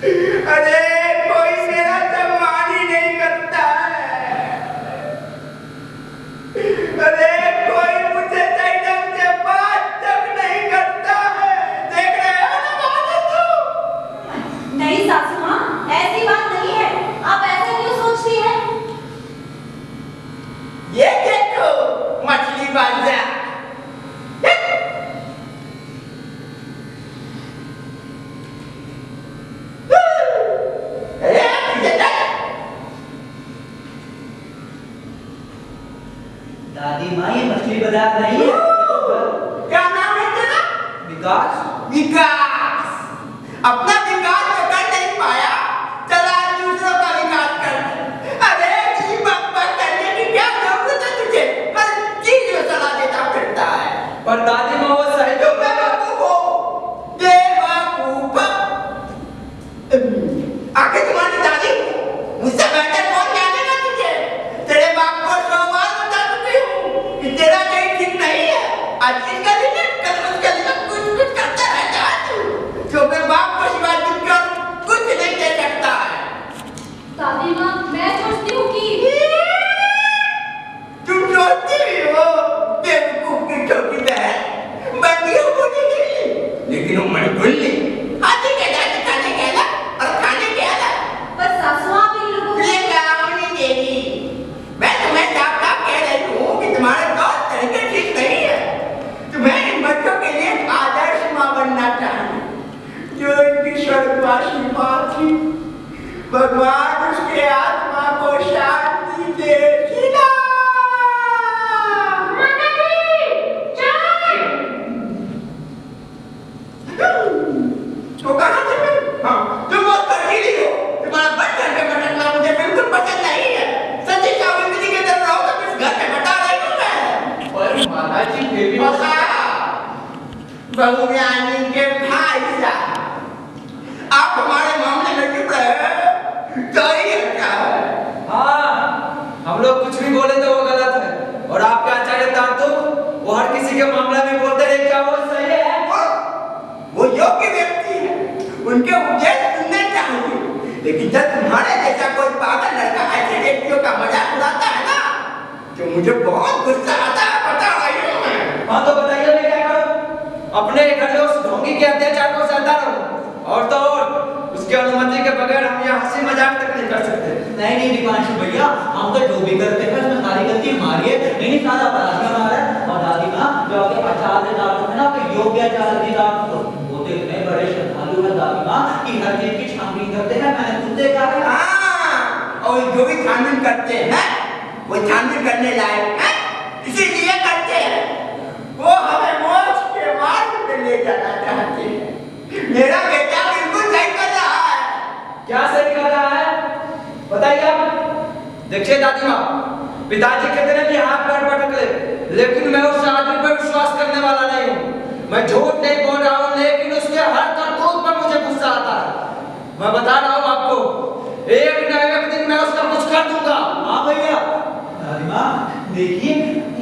अरे कोई मेरा सम्मान ही नहीं करता है। अरे कोई मुझे सही ढंग से बात तक नहीं करता है। देख रहे हो ना बात तो? नहीं सासू माँ, ऐसी बात नहीं है। आप ऐसे क्यों सोचती हैं? ये देखो मछली बाजा। दादी माँ, ये मछली बाजार नहीं है। क्या नाम है तेरा? विकास। विकास अपना विकास तो कर नहीं पाया, चला दूसरों का विकास कर। अरे किसी बात करने की क्या जरूरत है तुझे? हर चीज में सलाह देता फिरता है। पर दादी माँ वो सही तुम बेवकूफ हो, बेवकूफ। आखिर तुम्हारी दादी मुझसे बेहतर कौन जानेगा तुझे? तेरे बाप को 100 बार बता चुकी हूँ कि तेरा कहीं ठीक नहीं है। आज इसका दिन है, कल उसका दिन है, कुछ करता रहता है तू। जो अपने बाप को सिवाय कुछ नहीं दे सकता है। दादी माँ, मैं सोचती हूँ कि तुम सोचती भी हो बेवकूफ की छोटी बहन बंदियों को नहीं, लेकिन वो मणिगुल्ली हाथी के दांत खाने के अलग और खाने के अलग। पर सासू माँ, आप इन लोगों को ये गाँव नहीं देगी। मैं तुम्हें साफ साफ कह रही हूँ कि तुम्हारे तौर तरीके ठीक नहीं है। तुम्हें इन बच्चों के लिए एक आदर्श माँ बनना चाहिए। जो इनकी स्वर्गवासी माँ थी, भगवान उसके आत्मा को शांति दे। सीधा तो कहाँ थे मैं? हाँ, तुम बहुत खर्चीली हो। तुम्हारा बच्चन पे भटकना मुझे बिल्कुल पसंद नहीं है। सच्ची सावित्री के तरह रहो तो किस घर में बता रही हूँ मैं। पर माताजी फिर भी बहुरानी के भाई साहब, आप हमारे मामले में चुप रहे, सही है क्या? हाँ, हम लोग कुछ भी बोले तो वो गलत है। और आपके आचार्य तांतु वो हर किसी के मामले में बोलते रहे, क्या वो सही है? वो योग्य व्यक्ति है, उनके उपदेश सुनने चाहिए। लेकिन जब तुम्हारे जैसा कोई पागल लड़का ऐसे व्यक्तियों का मजाक उड़ाता है ना, तो मुझे बहुत गुस्सा आता है, बता रही हूँ मैं। हाँ तो बताइए मैं क्या करूं? अपने घर में उस ढोंगी के अत्याचार को सहता रहूं, और तो और उसके अनुमति के बगैर हम यहाँ हंसी मजाक तक नहीं कर सकते। नहीं नहीं दीपांशु भैया, हम तो जो भी करते हैं उसमें सारी गलती हमारी है। नहीं सारा अपराधी हमारा है। और दादी माँ, जो आपके आचार्य दांतु है ना, आपके योग्य आचार्य दांतु, वो तो इतने बड़े श्रद्धालु है दादी माँ कि हर चीज की छानबीन करते हैं। मैंने खुद देखा है। और जो भी छानबीन करते हैं वो छानबीन करने लायक है, इसीलिए करते हैं। वो हमें मोक्ष के मार्ग पे ले जाना चाहते हैं। मेरा बेटा बिल्कुल सही कर रहा है। क्या सही कर रहा है बताइए आप। देखिए दादी माँ, पिताजी कितने भी हाथ पैर पटक ले, लेकिन मैं उस आदमी पर विश्वास करने वाला नहीं हूँ। मैं झूठ नहीं बोल रहा हूँ, लेकिन उसके हर करतूत पर मुझे गुस्सा आता है। मैं बता रहा हूँ आपको, एक न एक दिन मैं उसका कुछ कर दूंगा। हाँ भैया। दादी माँ देखिए,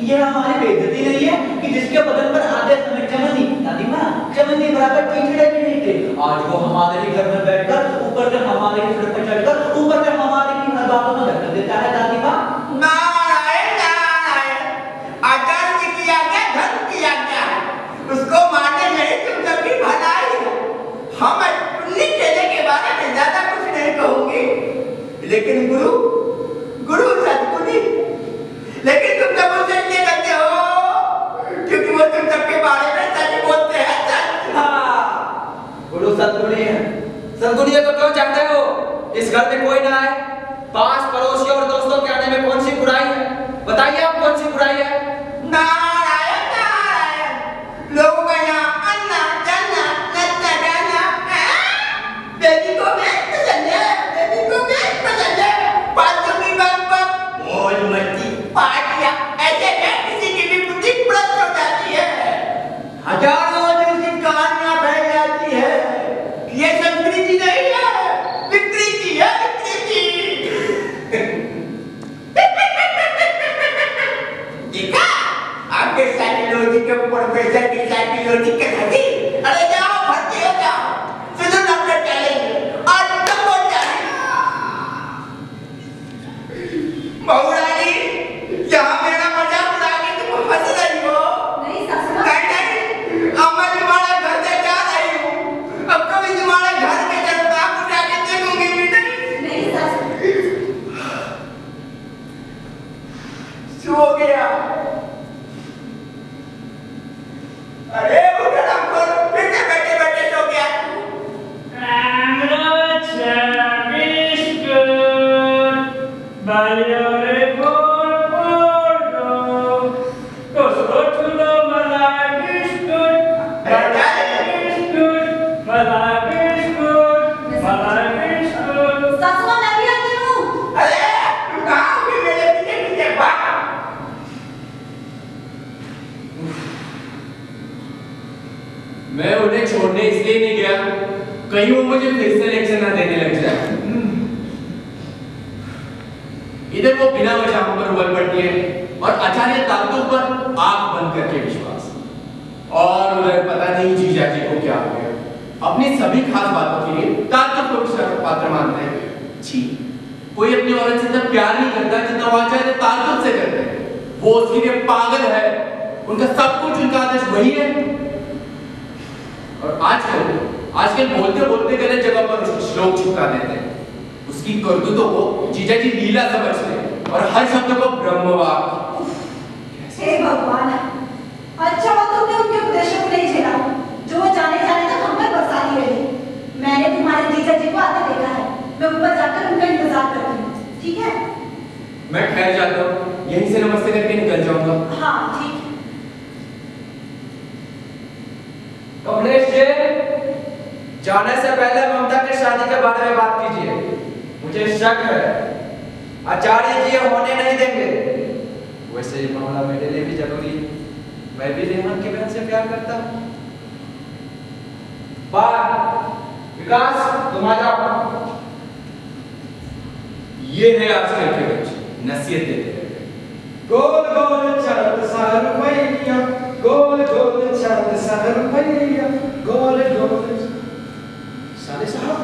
ये हमारी बेइज्जती नहीं है कि जिसके बदन पर आधे समय चमनी, दादी माँ चमनी बराबर कीचड़े भी नहीं थे, आज वो हमारे ही घर में बैठकर ऊपर से हमारे ही सड़क पर चढ़कर ऊपर से हमारे ही हर बातों को धक्का देता है। दादी माँ नारायण नारायण, आचार्य जी की आज्ञा धर्म की आज्ञा है, उसको मानने में तुम सबकी भलाई है। हम पुण्य चेले के बारे में ज्यादा कुछ नहीं कहूंगी, लेकिन गुरु सद्गुरु, लेकिन तुम सब उनसे इसलिए करते हो क्योंकि वो तुम सबके बारे में सच बोलते हैं। सच। हाँ, गुरु सद्गुणी है। सद्गुणी है तो क्यों चाहते हो इस घर में कोई ना आए? पास पड़ोसी और दोस्तों के आने में कौन सी बुराई है? बताइए आप, कौन सी बुराई है? नारायण नारायण, लोगों का यहाँ अन्ना जन्ना नन्ना गाना, बेबी को बेच पसंद है, बेबी को बेच पसंद है, पाँचों की बात पर मौज मस्ती पार्टियां, ऐसे में किसी की भी बुद्धि भ्रष्ट हो जाती है। हजारों दूसरी कहानियां फैल जाती है। ये संस्कृति नहीं है, विकृति है, विकृति। देखा, इसलिए नहीं गया कहीं वो मुझे फिर से लेक्चर ना देने लग जाए। इधर वो बिना वजह हम पर उबल पड़ती है और आचार्य तारतुक पर आंख बंद करके विश्वास, और उधर पता नहीं जीजा जी को क्या हो गया, अपनी सभी खास बातों के लिए तारतुक को सर्व पात्र मानते हैं। जी, कोई अपनी औरत से इतना प्यार नहीं करता जितना वो आचार्य तारतुक से करते हैं। वो उसके लिए पागल है, उनका सब कुछ, उनका आदेश वही है। और आजकल बोलते बोलते गलत जगह पर उसके श्लोक चिपका देते हैं। उसकी करतूतों को जीजा जी लीला समझते हैं और हर शब्द को ब्रह्मवाक्य। हे भगवान, अच्छा हो तुमने उनके उपदेशों को नहीं झेला जो वो जाने तक हम पर बरसाती रही। मैंने तुम्हारे जीजा जी को आते देखा है, मैं ऊपर जाकर उनका इंतजार करती हूँ, ठीक है? मैं ठहर जाता हूँ, यहीं से नमस्ते करके निकल जाऊंगा। हाँ ठीक। कमलेश जी, जाने से पहले ममता की शादी के बारे में बात कीजिए। मुझे शक है आचार्य जी होने नहीं देंगे। वैसे ये मामला मेरे लिए भी जरूरी है, मैं भी रेहमान की बहन से प्यार करता हूँ। विकास, तुम आ जाओ। ये है आजकल के बच्चे, नसीहत देते रहते हैं। गोल गोल चांद सा रुपया, गोल गोल चांद सा रुपया, गोल गोल। साले साहब,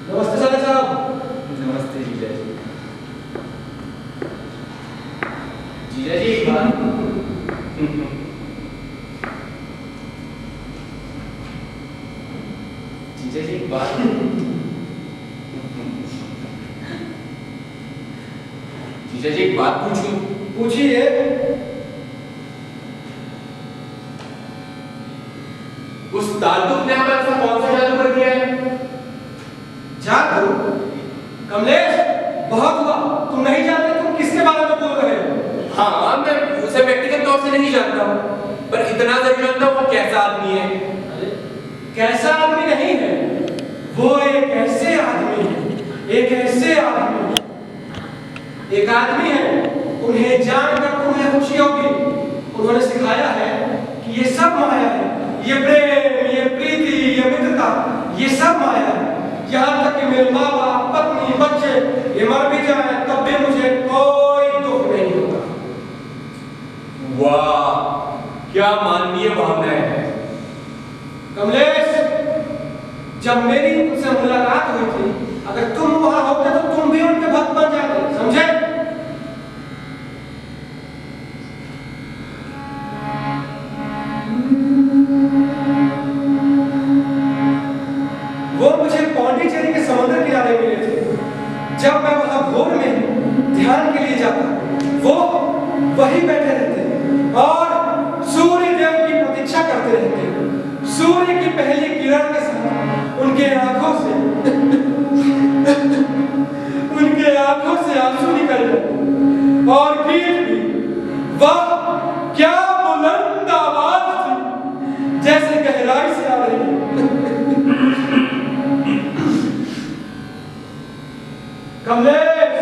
नमस्ते साले साहब। नमस्ते जीजा जी। जीजा जी एक बात, जीजा जी एक बात, जीजा जी एक बात पूछूं? पूछिए। उस तारतुक ने हमारे साथ कौन सा जादू कर दिया है? जादू? कमलेश, बहुत हुआ, तुम नहीं जानते तुम किसके बारे में बोल रहे हो। हाँ, मैं उसे व्यक्तिगत तौर से नहीं जानता हूँ, पर इतना जरूर जानता हूँ वो कैसा आदमी है। कैसा आदमी नहीं है, वो एक ऐसे आदमी है, एक ऐसे आदमी, एक आदमी है, उन्हें जानकर तुम्हें खुशी होगी। उन्होंने सिखाया है कि ये सब माया है, ये प्रेम, ये प्रीति, ये मित्रता, ये सब माया है। यहाँ तक कि मेरे माँ बाप, पत्नी, बच्चे ये मर भी जाए तब भी मुझे कोई दुख नहीं होता। वाह, क्या मानवीय भावनाएं हैं। कमलेश, जब मेरी उनसे मुलाकात हुई थी, अगर तुम वहां होते तो तुम भी उनके भक्त बन जाते, समझे? वो मुझे पौंडीचेरी के समुद्र किनारे मिले थे। जब मैं वहां भोर में ध्यान के लिए जाता, वो वहीं बैठे रहते और सूर्य देव की प्रतीक्षा करते रहते। सूर्य की पहली किरण के साथ उनके आंखों से आंसू निकल जाते और गीत भी, वाह क्या बुलंद आवाज थी, जैसे गहराई से आ रही है। कमलेश,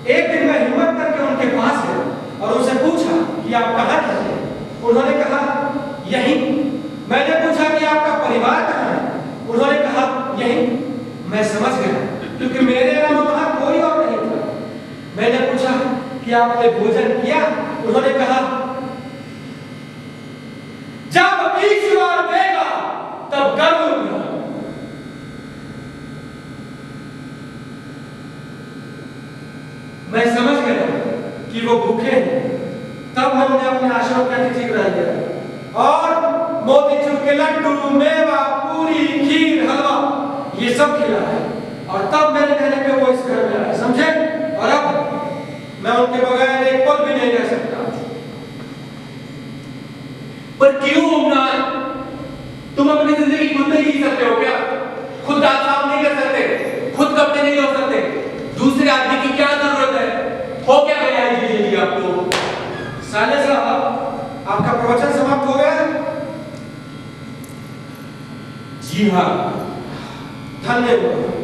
एक दिन मैं हिम्मत करके उनके पास गया और उनसे पूछा कि आप कहाँ रहते हैं। उन्होंने कहा यहीं। मैंने पूछा कि आपका परिवार कहाँ है। उन्होंने कहा यहीं। मैं समझ गया क्योंकि मेरे अलावा वहाँ कोई और नहीं था। मैंने पूछा कि आपने भोजन किया। उन्होंने कहा जब ईश्वर देगा तब करूंगा। मैं समझ गया कि वो भूखे हैं। तब मैंने अपने आश्रम का तिथि ग्रहण किया और मोतीचूर के लड्डू, मेवा, पूरी, खीर, हलवा ये सब खिलाया और तब मेरे कहने पे वो इस घर में आए, समझे? और अब मैं उनके बगैर एक पल भी नहीं रह सकता। पर क्यों उमरान, तुम अपनी जिंदगी खुद नहीं जी सकते हो क्या? खुद दांत साफ नहीं कर सकते, खुद कपड़े नहीं धो सकते, दूसरे आदमी की क्या जरूरत है? हो क्या गया है जी आपको? साले साहब, आपका प्रवचन समाप्त हो गया? जी हाँ। धन्यवाद।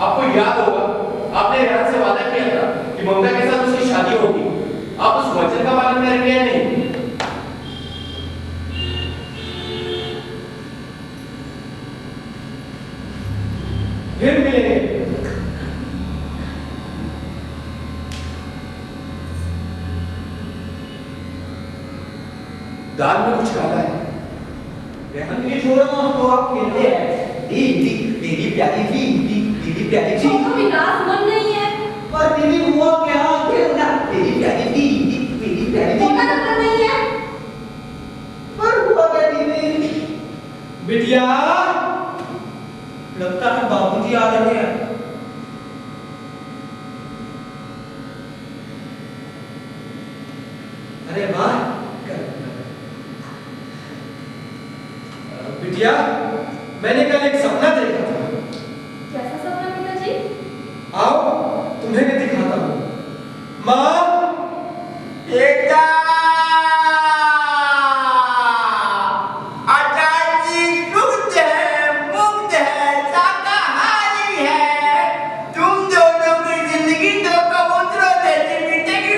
आपको याद होगा, आपने रेहान से वादा किया था कि ममता के साथ उसकी शादी होगी। आप उस वचन का पालन करेंगे या नहीं? फिर मिलेंगे। दाल में कुछ काला है। रेहान ये छोड़ो ना, तो आप खेलते हैं। दीदी मेरी प्यारी दीदी, मेरी प्यारी तो दीदी। विकास मन नहीं है। पर दीदी हुआ क्या? खेलना मेरी प्यारी दीदी, मेरी प्यारी मोटा दीदी। नंबर नहीं है। पर हुआ क्या दीदी? बिटिया, लगता है बाबूजी आ रहे हैं। अरे वाह। बिटिया, मैंने कल एक सपना देखा था। कैसा सपना पिताजी? आओ तुम्हें भी दिखाता हूँ। माँ, बेटा आचार्य जी शुद्ध है, मुक्त है, शाकाहारी है। तुम दोनों की जिंदगी तो कबूतरों जैसी बीतेगी।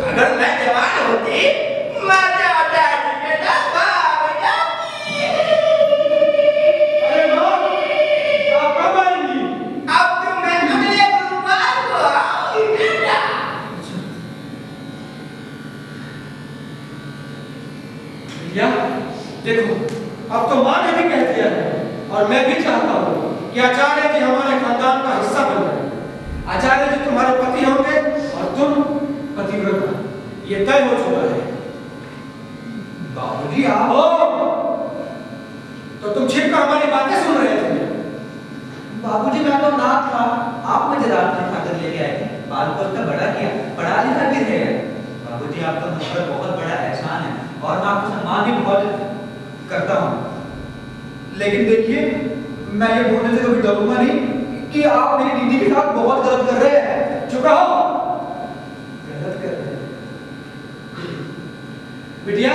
अगर मैं जवान होती, मैं आचार्य जी के साथ भाग जाती। अरे माँ, आप कब आएंगी? अब तो मैं अगले गुरुवार को आऊंगी बेटा। भैया देखो, अब तो माँ ने भी कह दिया है और मैं भी चाहता हूँ कि आचार्य जी हमारे खानदान का हिस्सा बन जाए। आचार्य जी तुम्हारे पति होंगे और तुम पतिव्रता। ये तय हो चुका है। बाबूजी आप ओ, तो तुम छिप कर हमारी बातें सुन रहे थे। बाबूजी मैं तो ना था, आप मुझे रात में खाकर लेके आए थे। बाल को इतना बड़ा किया, पढ़ा लिखा भी है। बाबूजी आपका मुझ पर बहुत बड़ा एहसान है और मैं आपको सम्मान भी बहुत करता हूँ। लेकिन देखिए, मैं ये बोलने से कभी डरूंगा नहीं कि आप मेरी दीदी के साथ बहुत गलत कर रहे हैं। चुप रहो। गलत कर रहे हैं। बिटिया,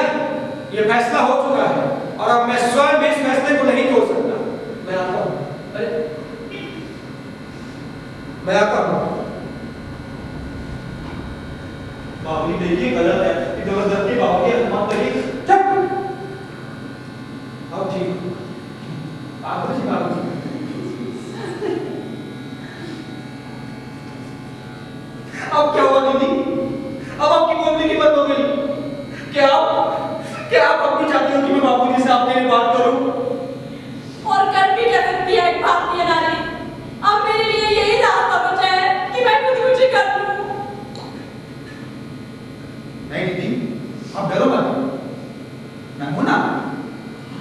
ये फैसला हो चुका है और अब मैं स्वयं भी इस फैसले को नहीं तोड़ सकता। मैं आता हूँ। अरे, मैं आता हूँ। बाबूजी देखिए गलत है, जबरदस्ती बाबूजी मत करिए। चुप। अब ठीक। बाबूजी, बाबूजी। अब क्या हुआ दीदी? अब आपकी बोलने की बात हो गई। क्या आप अपनी चाहती हो कि मैं बाबूजी से आपके लिए बात करूं? और कर भी क्या सकती है एक भारतीय नारी? अब मेरे लिए यही रास्ता बचा है कि मैं खुदकुशी कर लूं। नहीं दीदी, आप डरो मत। मैं हूं ना,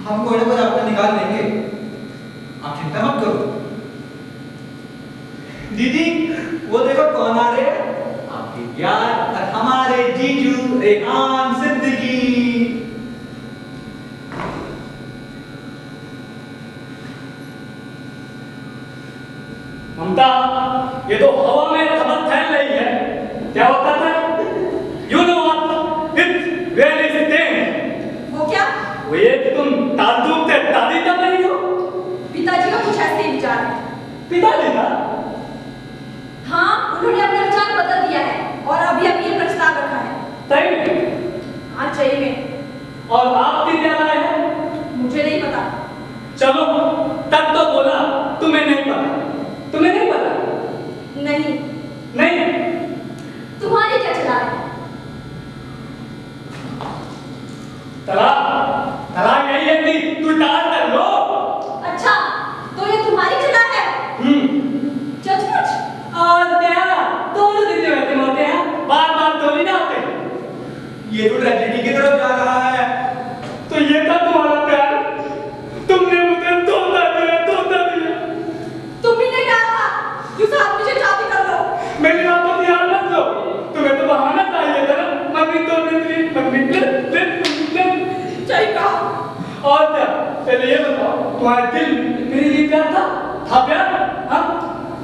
हम कोई ना कोई रास्ता निकाल लेंगे। आप चिंता मत करो। दीदी, वो देखो कौन आ रहे हैं? आपके प्यार और हमारे जीजू रेहान सिद्दीकी। ममता, ये तो हवा में खबर फैल रही है। क्या होता था? You know what? It's really strange. वो क्या? वो ये कि तुम ताल्लुक से शादी कर रही हो। पिताजी का कुछ ऐसे ही विचार है। पिताजी का? हाँ, उन्होंने अपना विचार बदल दिया है और अभी ये प्रस्ताव रखा है। सही में? हाँ, सही में। और आप भी क्या राय है? मुझे नहीं पता। चलो, तब तो बोला तुम्हें नहीं पता। तुम्हें नहीं पता? नहीं। नहीं? तुम्हारी क्या चला है? तलाक यही है कि तू डाल कर लो। अच्छा, तो ये तुम्हारी चला है? सचमुच? और क्या? दोनों दीदी बैठे होते हैं, बार-बार तो नहीं आते। ये तो ट्रेजेडी की तरफ जा रहा है। तो ये था तुम्हारा प्यार। तुमने मुझे धोखा दिया, धोखा दिया। तुम ही ने कहा था कि उस आदमी से शादी कर लो। मेरी बात पर ध्यान मत दो। तुम्हें तो बहाना चाहिए था ना। मम्मी तो सही कहा। और क्या? पहले ये बताओ, तुम्हारे दिल मेरे लिए प्यार था प्यार? हाँ?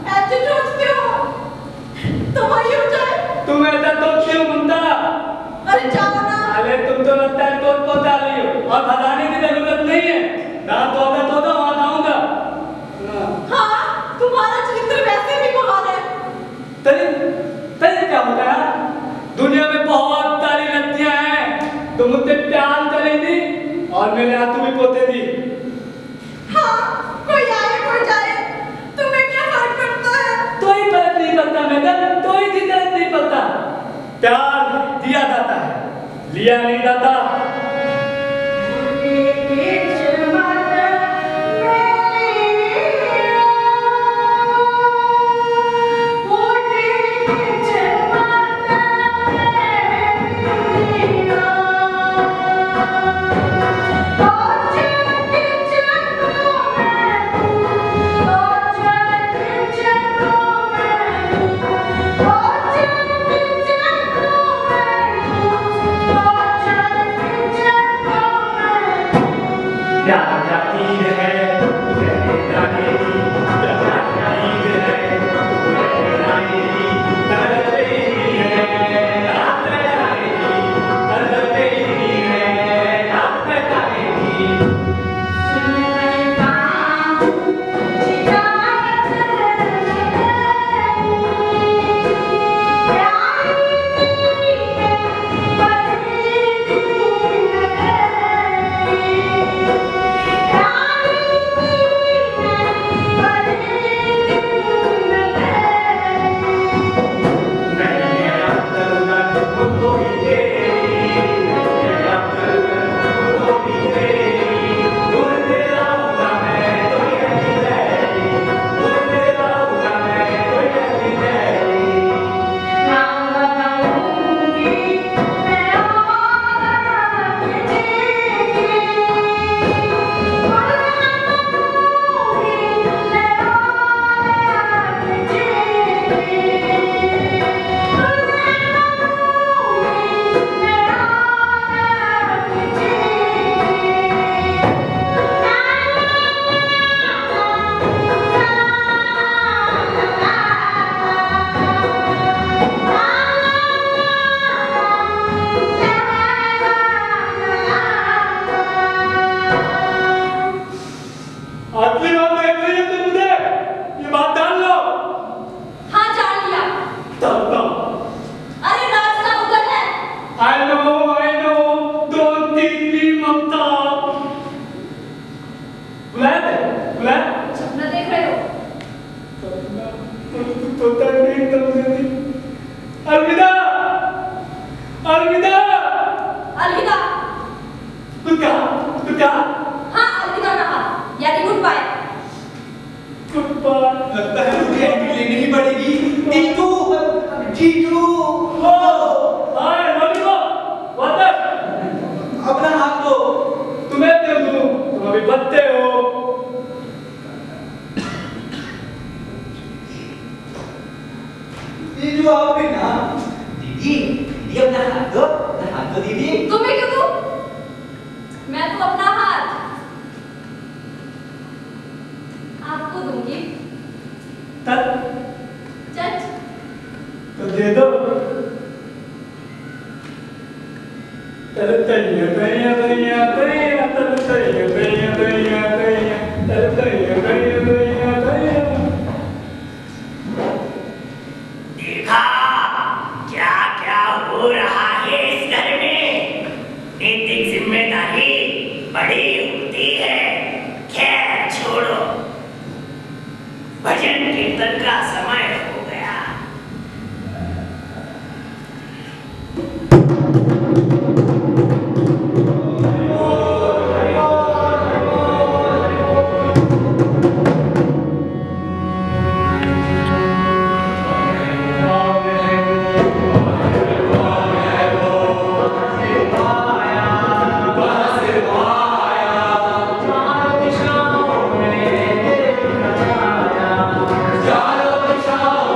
ऐसे सोचते हो? तो वही हो जाए। तुम ऐसा तो क्यों ममता? अरे जाओ ना। अरे तुम तो लगता है तो पहुंचा रही हो और भगाने की जरूरत नहीं है। जहाँ तोड़ा वहाँ आऊंगा। और मेरे हाथ भी पोते दी। हाँ, कोई आए कोई जाए, तुम्हें क्या फर्क पड़ता है? तो ही फर्क नहीं पड़ता मैडम, तो ही दिक्कत नहीं पड़ता। प्यार दिया जाता है, लिया नहीं जाता। अलविदा अलविदा अलविदा। कुत्ता हाँ, अलविदा कहा, यानी गुड बाय। कुत्ता लगता है मुझे एंट्री लेनी ही पड़ेगी। टीटू टीटू हो आए लॉलीपॉप वाटर अपना हाथ दो। तुम्हें दे दूं, तुम अभी बच्चे हो। टीटू आप भी ना। दीदी दीदी अपना हाथ दो दीदी। तुम्हें क्यों दूं? मैं तो अपना हाथ आपको दूंगी। तब जज तो दे दो। तैया तैया तैया तैया तैया तैया तैया तैया तैया तैया तैया। देखा क्या क्या हो रहा है इस घर में। नैतिक जिम्मेदारी बड़ी होती है। खैर छोड़ो, भजन कीर्तन का समय हो गया। चारों दिशाओं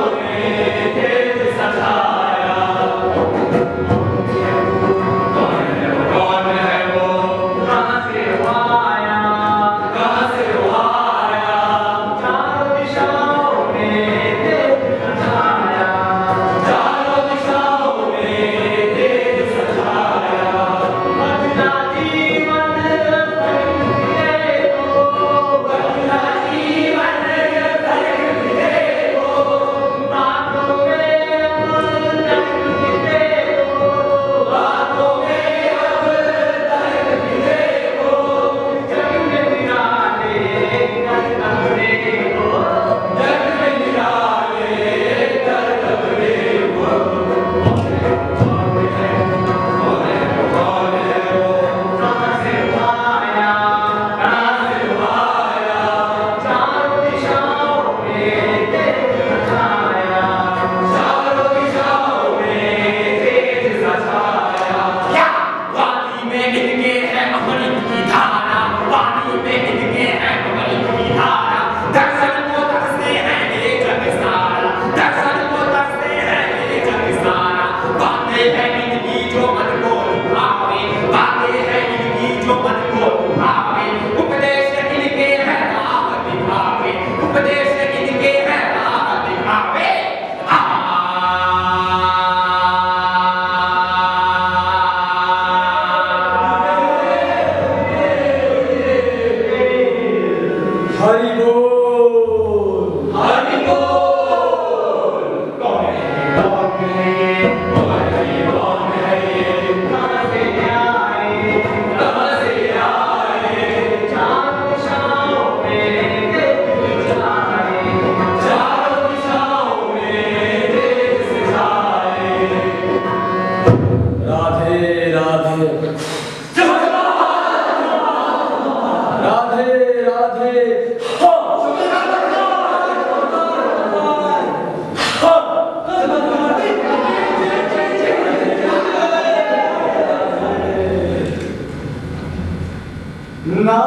ना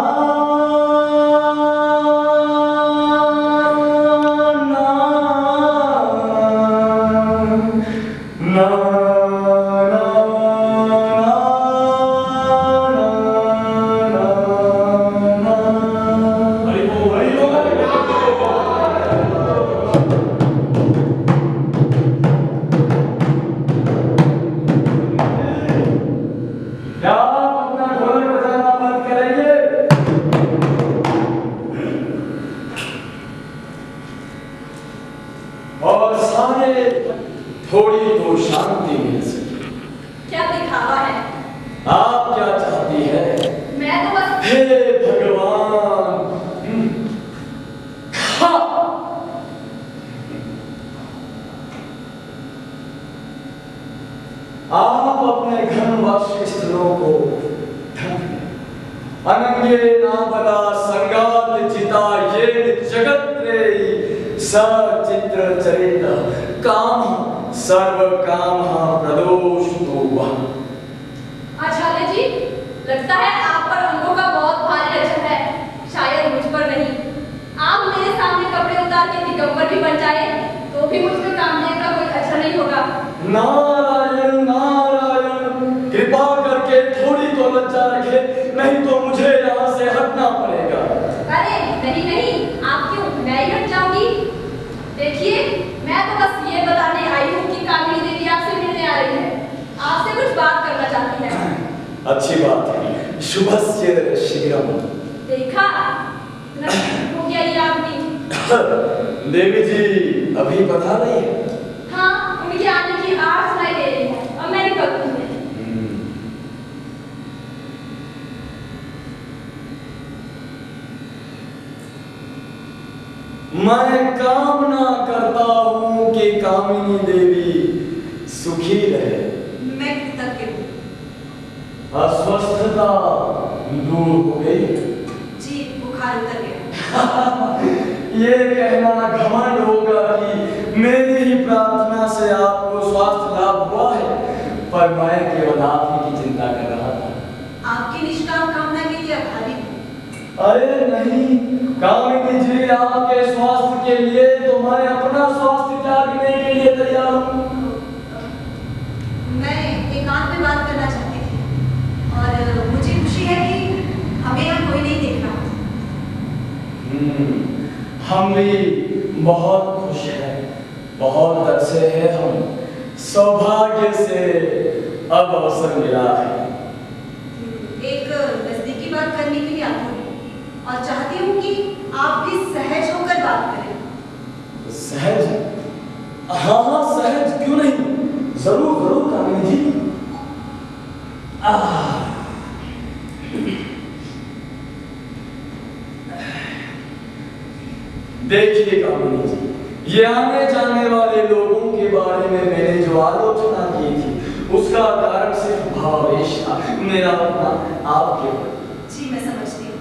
और सारे थोड़ी तो शांति मिल सके। क्या दिखावा है? आप क्या चाहती है? मैं तो बस हे भगवान, खा। आप अपने घन वक्ष स्थलों को अनंगे नाबला संगात चिता ये जगत रे सचित्र चरित काम सर्व काम प्रदोष तो वह। आचार्य जी, लगता है आप पर अंगों का बहुत भारी असर है, शायद मुझ पर नहीं। आप मेरे सामने कपड़े उतार के दिगंबर भी बन जाए तो भी मुझ पर काम देने का कोई असर नहीं होगा। नारायण नारायण, कृपा करके थोड़ी तो लज्जा रखे, नहीं तो मुझे यहाँ से हटना पड़ेगा। अरे नहीं नहीं, आप क्यों, मैं ही हट जाऊंगी। देखिए, मैं तो बस ये बताने आई हूँ कि कामिनी देवी आपसे मिलने आ रही है, आपसे कुछ बात करना चाहती है। अच्छी बात है, शुभस्य शीघ्रम। देखा हो गया ये आदमी। देवी जी अभी पता नहीं है? हाँ, उनके आने की आवाज सुनाई दे रही है और मैं निकलती हूँ। मैं कामना करता हूँ कि कामिनी देवी सुखी रहे। मैं कृतज्ञ हूँ। अस्वस्थता दूर हो गई? जी, बुखार उतर गया। ये कहना घमंड होगा कि मेरी ही प्रार्थना से आपको स्वास्थ्य लाभ हुआ है, पर मैं केवल आप ही की चिंता कर रहा था। आपकी निष्काम कामना के लिए आभारी हूँ। अरे नहीं कामिनी जी, आपके स्वास्थ्य के लिए तो मैं अपना स्वास्थ्य त्यागने के लिए तैयार हूँ। मैं एकांत में बात करना चाहती थी और मुझे खुशी है कि हमें यहाँ कोई नहीं देख रहा। हम भी बहुत खुश हैं, बहुत अच्छे हैं हम। सौभाग्य से अब अवसर मिला है। एक नजदीकी बात करने के लिए आती हूँ और चाहती हूँ कि आप भी सहज होकर बात करें। सहज? हाँ हाँ सहज क्यों नहीं, जरूर जरूर कामिनी जी। देखिए कामिनी जी, ये आने जाने वाले लोगों के बारे में मैंने जो आलोचना की थी, उसका कारण सिर्फ भावेश था, मेरा अपना आपके ऊपर। जी मैं समझती हूँ।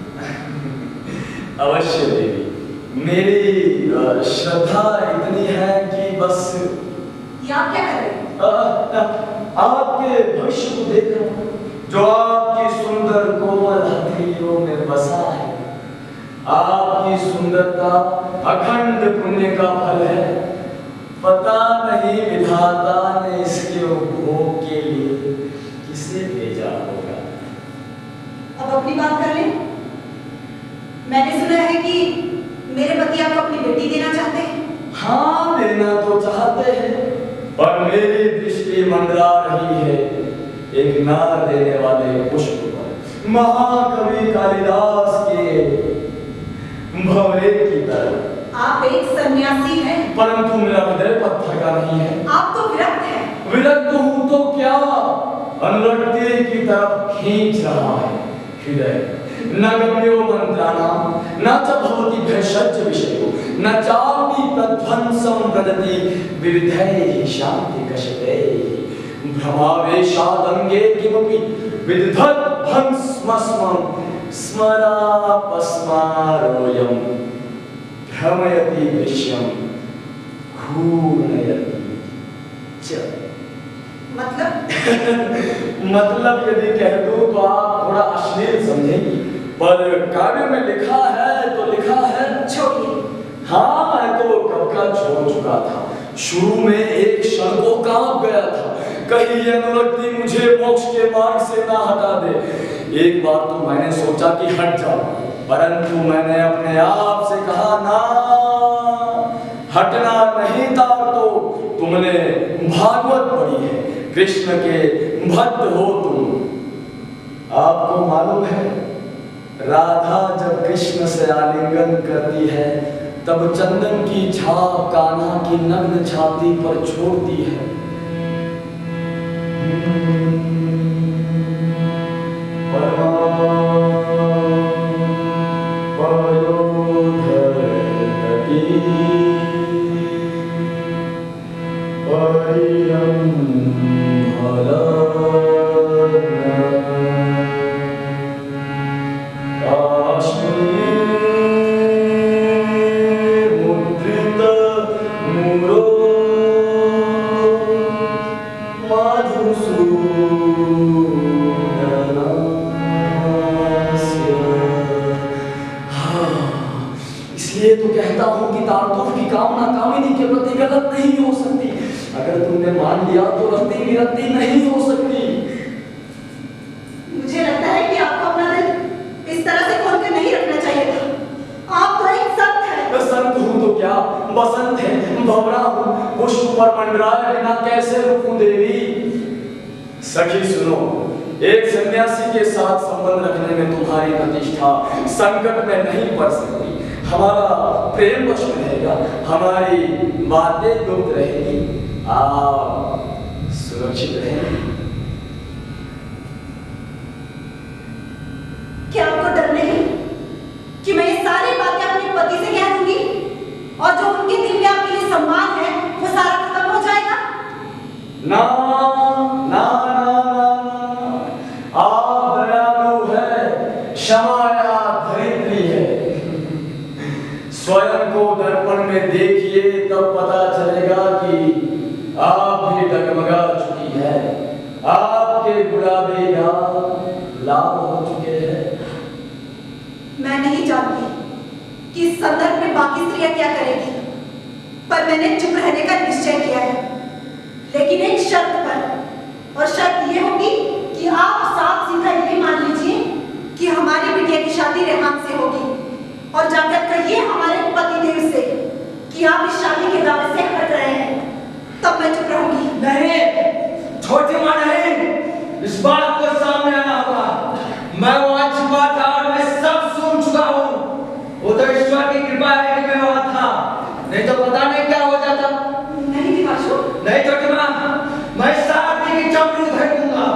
अवश्य देवी, मेरी श्रद्धा इतनी है कि बस। ये आप क्या कर रहे हैं? आपके भविष्य को देख रहा हूँ, जो आपकी सुंदर कोमल हथेलियों में बसा है। आपकी सुंदरता अखंड पुण्य का फल है। पता नहीं विधाता ने इसके उपभोग के लिए किसे भेजा होगा। अब अपनी बात कर लें। मैंने सुना है कि मेरे पति आपको अपनी बेटी देना चाहते हैं। हाँ देना तो चाहते हैं, पर मेरी दृष्टि मंडरा रही है एक नार देने वाले पुष्प पर, महाकवि कालिदास के भंवरे की तरह। आप एक सन्यासी हैं, परंतु मेरा हृदय पत्थर का नहीं है। आप तो विरक्त हैं। विरक्त हूं तो क्या, अनुरक्ति की तरफ खींच रहा है हृदय। न गम्यो मंत्राणाम न च भवति भेषज विषयो न चापि प्रध्वंसं प्रदति विविधैः शान्ति कषते भ्रमावेशादंगे किमपि विदधत् भस्मस्मं स्मरापस्मारोऽयं भ्रमयति दृश्यं घूर्णयति च। मतलब मतलब यदि कह दूं तो आप थोड़ा अश्लील समझेंगी, पर काव्य में लिखा है तो लिखा है। छोड़िए। हाँ, मैं तो कब का छोड़ चुका था। शुरू में एक क्षण को कांप गया था, कहीं ये अनुरक्ति मुझे मोक्ष के मार्ग से ना हटा दे। एक बार तो मैंने सोचा कि हट जाओ, परंतु मैंने अपने आप से कहा ना, हटना नहीं था। तो तुमने भागवत पढ़ी है, कृष्ण के भक्त हो तुम। आपको मालूम है, राधा जब कृष्ण से आलिंगन करती है तब चंदन की छाप कान्हा की नग्न छाती पर छोड़ती है। इसलिए तो कहता हूं कि तारतूफ की कामना कामिनी के प्रति गलत नहीं हो सकती। अगर तुमने मान लिया तो रत्ती की रत्ती नहीं हो सकती। मुझे लगता है कि आपको अपना दिल इस तरह से खोल कर नहीं रखना चाहिए था। आप तो एक संत हैं। संत हूं तो क्या, बसंत है, भंवरा हूं, पुष्प पर मंडराए बिना कैसे रुकूं देवी। सखी सुनो, एक सन्यासी के साथ संबंध रखने में तुम्हारी प्रतिष्ठा संकट में नहीं पड़ सकती। हमारा प्रेम वश रहेगा, हमारी बातें गुप्त रहेगी, आप सुरक्षित रहेंगे। क्या आपको डर नहीं कि मैं ये सारी बातें अपने पति से कह दूंगी और जो उनके दिल में आपके लिए सम्मान है वो सारा खत्म हो जाएगा? ना ना ना, आप दयालु है, क्षमाया धरित्री है। स्वयं को दर्पण में देखिए, तब पता चलेगा कि आप भी डगमगा चुकी है, आपके गुलाबी लाल हो चुके हैं। मैं नहीं जानती कि इस संदर्भ में बाकी स्त्रियां क्या करेगी, पर मैंने चुप रहने का निश्चय किया है, लेकिन एक शर्त पर। और शर्त ये होगी कि आप साफ सीधा ये मान लीजिए कि हमारी बिटिया की शादी रेहान से होगी, और जाकर कहिए हमारे पतिदेव से कि आप इस शादी के दावे से हट रहे हैं, तब मैं चुप रहूंगी। नहीं, छोटी मां नहीं, इस बात को सामने आना होगा। मैं वहां छुपा था और मैं सब सुन चुका हूँ। वो तो ईश्वर की कृपा है कि मैं वहां था, नहीं तो पता नहीं क्या हो जाता। नहीं दिवाशु, नहीं छोटी मां, मैं साथी की चमड़ी उधेड़ दूंगा।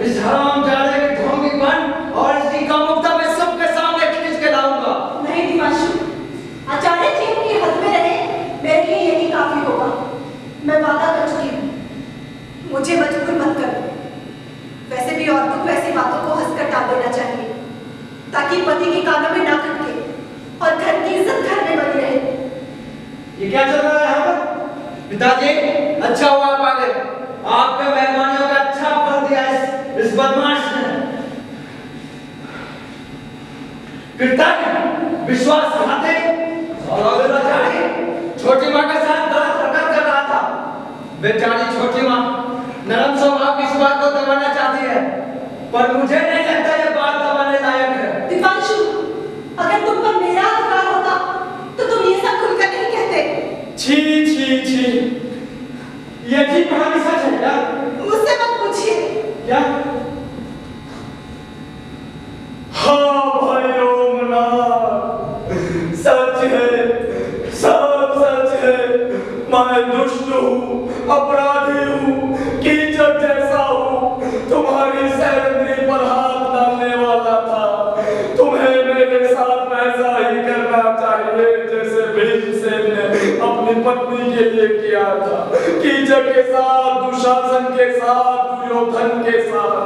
इस हरामजादे के ढोंगीपन और इसकी कामुकता मैं सबके सामने खींच के लाऊंगा। नहीं दिवाशु, आचार्य जी की हद में रहे, मेरे लिए यही काफी होगा। मैं वादा कर चुकी हूँ, मुझे मजबूर मत करो। वैसे भी औरतों को ऐसी बातों को हंसकर टाल देना चाहिए, ताकि पति के कानों में ना खटके और घर की इज्जत घर में बनी रहे। ये क्या चल रहा है यहाँ पर? पिताजी, अच्छा हुआ आप आ गए। आपके मेहमानियों का अच्छा फल दिया इस बदमाश ने। कृतज्ञ, विश्वासघाती और बेचारी छोटी माँ के साथ गलत हरकत कर रहा था। बेचारी छोटी माँ नरम स्वभाव की इस बात को दबाना चाहती है, पर मुझे नहीं लगता ये बात दबाने लायक है। दिवांशु, अगर तुम पर मेरा अधिकार होता तो तुम ये सब खुलकर नहीं कहते। छी छी छी, ये जी कहानी सच है क्या? मुझसे मत पूछिए। क्या? हाँ भाई ओमना, सच है, सब सच है। मैं दुष्ट हूँ, अपराधी हूँ, कीचड़ जैसा हूँ, तुम्हारी सैरंद्री पर हाथ डालने वाला था। तुम्हें मेरे साथ वैसा ही करना चाहिए जैसे भीमसेन ने अपनी पत्नी के लिए किया था। कीचड़ के साथ, दुशासन के साथ, दुर्योधन के साथ।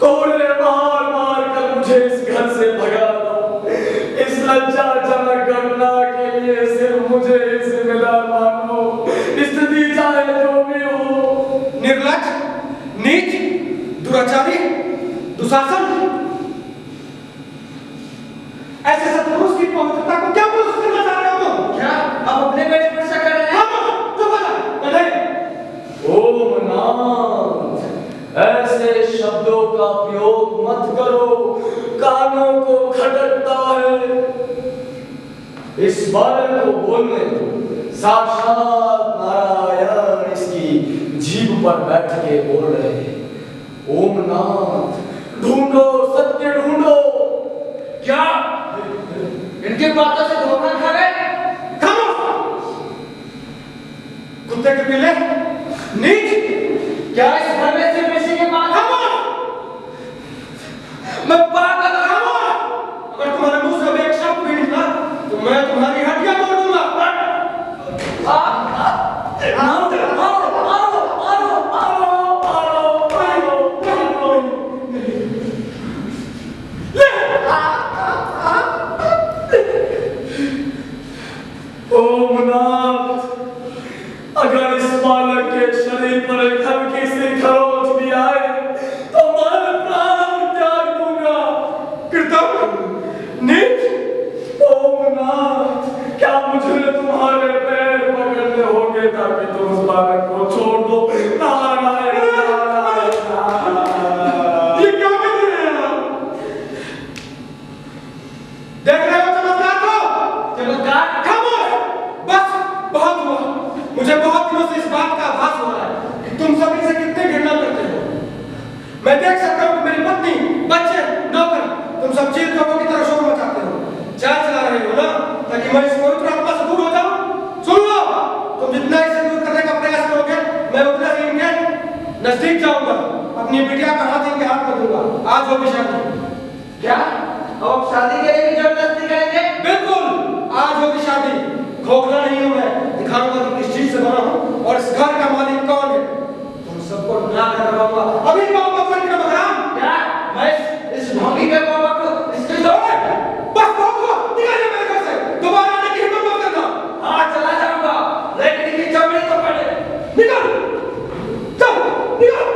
कोड़े मार मार कर मुझे इस घर से भगा दो। इस लज्जाजनक घटना के लिए सिर्फ मुझे ही जिम्मेदार मानो, स्थिति चाहे जो भी हो। निर्लज्ज, नीच, दुराचारी, दुशासन। कानों को खटकता है। इस बालक को बोलने दो, साक्षात नारायण इसकी जीभ पर बैठ के बोल रहे हैं। ओम नाथ, ढूंढो सत्य ढूंढो। क्या इनकी बातों से धोखा खा गए? कुत्ते के पिल्ले, नीच! क्या इस घर में सिर्फ इसी के बात? मैं पागल हूं। अगर तुम्हारे मुंह से एक शब्द भी निकला तो मैं तुम्हारी हड्डियां तोड़ दूंगा। ओम नाथ, अगर इस बालक के शरीर पर एक हल्की सी खरोंच भी आए तो मैं प्राण त्याग दूंगा। कृतज्ञ, नीच! ओम नाथ, क्या मुझे तुम्हारे पैर पकड़ने होंगे ताकि तुम उस बालक को छोड़ दो? नारायण नारायण नारायण। ये क्या कर रहे हैं आप? देख रहे हो चमत्कार को? चमत्कार? खामोश! बस, बहुत हुआ। मुझे बहुत दिनों से इस बात का आभास हो रहा है कि तुम सभी से कितने घृणा करते हो। मैं देख सकता हूँ कि मेरी पत्नी, बच्चे, नौकर, तुम सब चील कौवों की तरह शोर मचाते हो। चाल चला रहे हो ना, ताकि मैं इस पवित्र आत्मा से दूर हो जाऊं। सुन लो, तुम जितना इसे दूर करने का प्रयास करोगे, मैं उतना ही इनके नजदीक जाऊंगा। अपनी बिटिया का हाथ इनके हाथ में दूंगा। आज होगी शादी। क्या अब शादी के लिए भी जबरदस्ती करेंगे? बिल्कुल, आज होगी शादी। खोखला नहीं हूं मैं, दिखाऊंगा कि किस चीज से बना हूं और इस घर का मालिक कौन है। तुम सबको ना करवाऊंगा। अभी पाऊंगा कोई का मकान। क्या मैं इस ढोंगी के बाबा को इसके दौड़े? बस बहुत हुआ, निकल जा मेरे घर से। दोबारा आने की हिम्मत मत करना। हाँ, चला जाऊंगा, लेकिन इनकी चमड़ी तो पड़े। निकल, चल, निकल।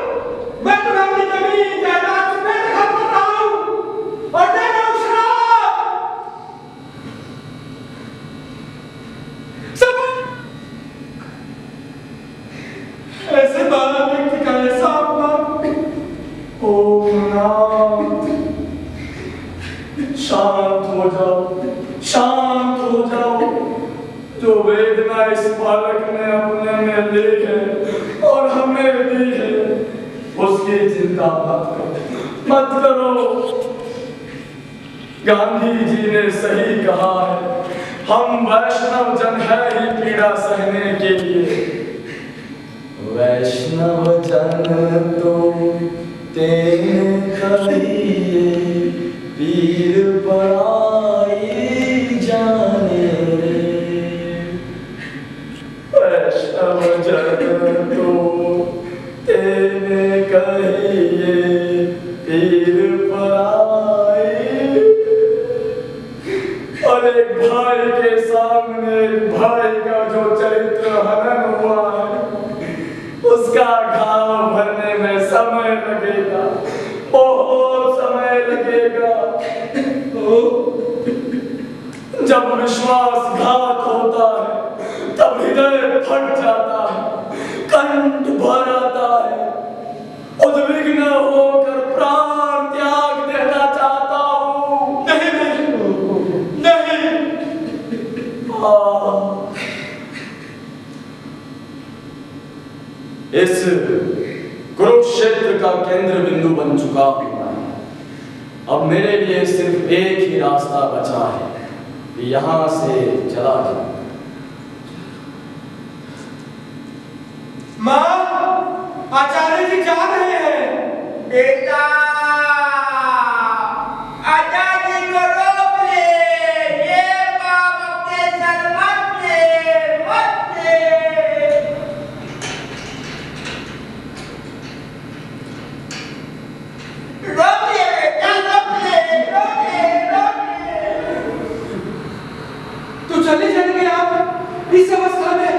मैं तुम्हें अपनी जमीन जायदाद से बेदखल कर रहा हूं और दे रहा हूं शराब। सब ऐसे बाला व्यक्ति का ऐसा अपमान। ओम नाथ, शांत हो जाओ, शांत हो जाओ। जो वेदना इस बालक ने अपने में ली है और हमें दी है, उसकी चिंता मत करो। गांधी जी ने सही कहा है, हम वैष्णव जन है ही पीड़ा सहने के लिए। वैष्णव जन तो तेने कहिए, पीर पराई जाने रे। वैष्णव जन तो तेने कहिए, पीर पराई। और एक भाई के सामने एक भाई का जो चरित्र हनन हुआ है, उसका घाव भरने में समय लगेगा, बहुत समय लगेगा। जब विश्वासघात होता है तब हृदय फट जाता है, कंठ भर आता है, उद्विग्न होकर प्राण त्याग देना चाहता हूं। नहीं, नहीं, नहीं। इस कुरुक्षेत्र का केंद्र बिंदु बन चुका हूं मैं। अब मेरे लिए सिर्फ एक ही रास्ता बचा है कि यहां से चला जाऊं। माँ, आचार्य जी जा रहे हैं। बेटा, आचार्य जी को रोक ले। ये बाप अपने सर मत ले, मत ले। रोक ले बेटा, रोक ले, रोक ले, रोक ले। तो चले जाएंगे आप इस अवस्था में?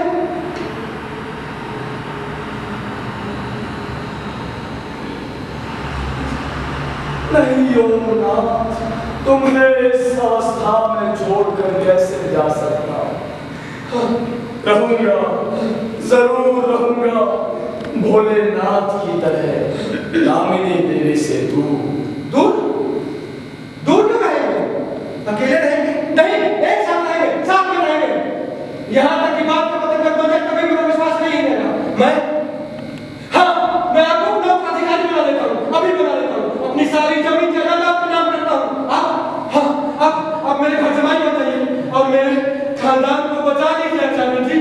नहीं ओम नाथ, तुम्हें इस अवस्था में छोड़कर कैसे जा सकता हूं? रहूंगा, जरूर रहूंगा, भोलेनाथ की तरह, दामिनी देवी से दूर। दूर? दूर अकेले रहेंगे? नहीं, एक साथ रहेंगे, साथ में रहेंगे। यहाँ तक की बात का पता कर दो, कभी मेरा विश्वास नहीं रहेगा। मैं आपको अपना अधिकारी बना लेता हूँ, अभी बना लेता हूँ। अपनी सारी जमीन जायदाद आपके नाम करता हूँ। आप मेरे घर जमाई बताइए और मेरे खानदान को बचा लीजिए अचानक जी।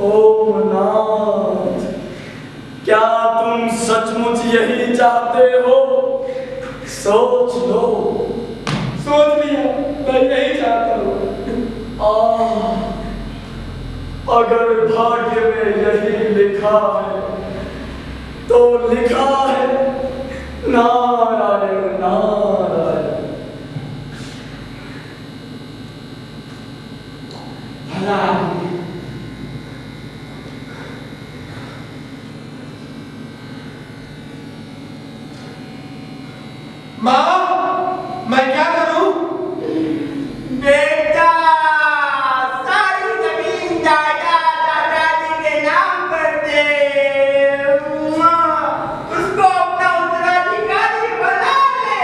ओमनाथ, क्या तुम सचमुच यही चाहते हो? सोच लो। सोच लिया, मैं यही चाहता हूँ। अगर भाग्य में यही लिखा है तो लिखा है। नारायण नारायण। भला माँ, मैं क्या करूं? बेटा, सारी जमीन जायदाद दादाजी के नाम कर दे। उसको अपना उत्तराधिकारी बना ले।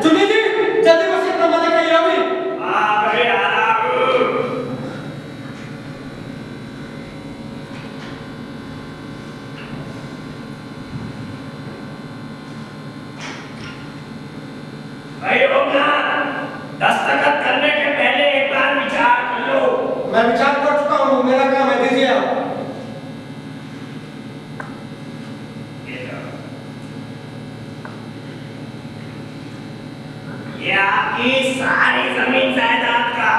चुनी जी, जल्दी बस अपना मालिक कहिए अभी। दस्तखत करने के पहले एक बार विचार कर लो। मैं विचार कर चुका हूँ, मेरा काम है, दीजिए आप। ये आपकी सारी जमीन जायदाद का,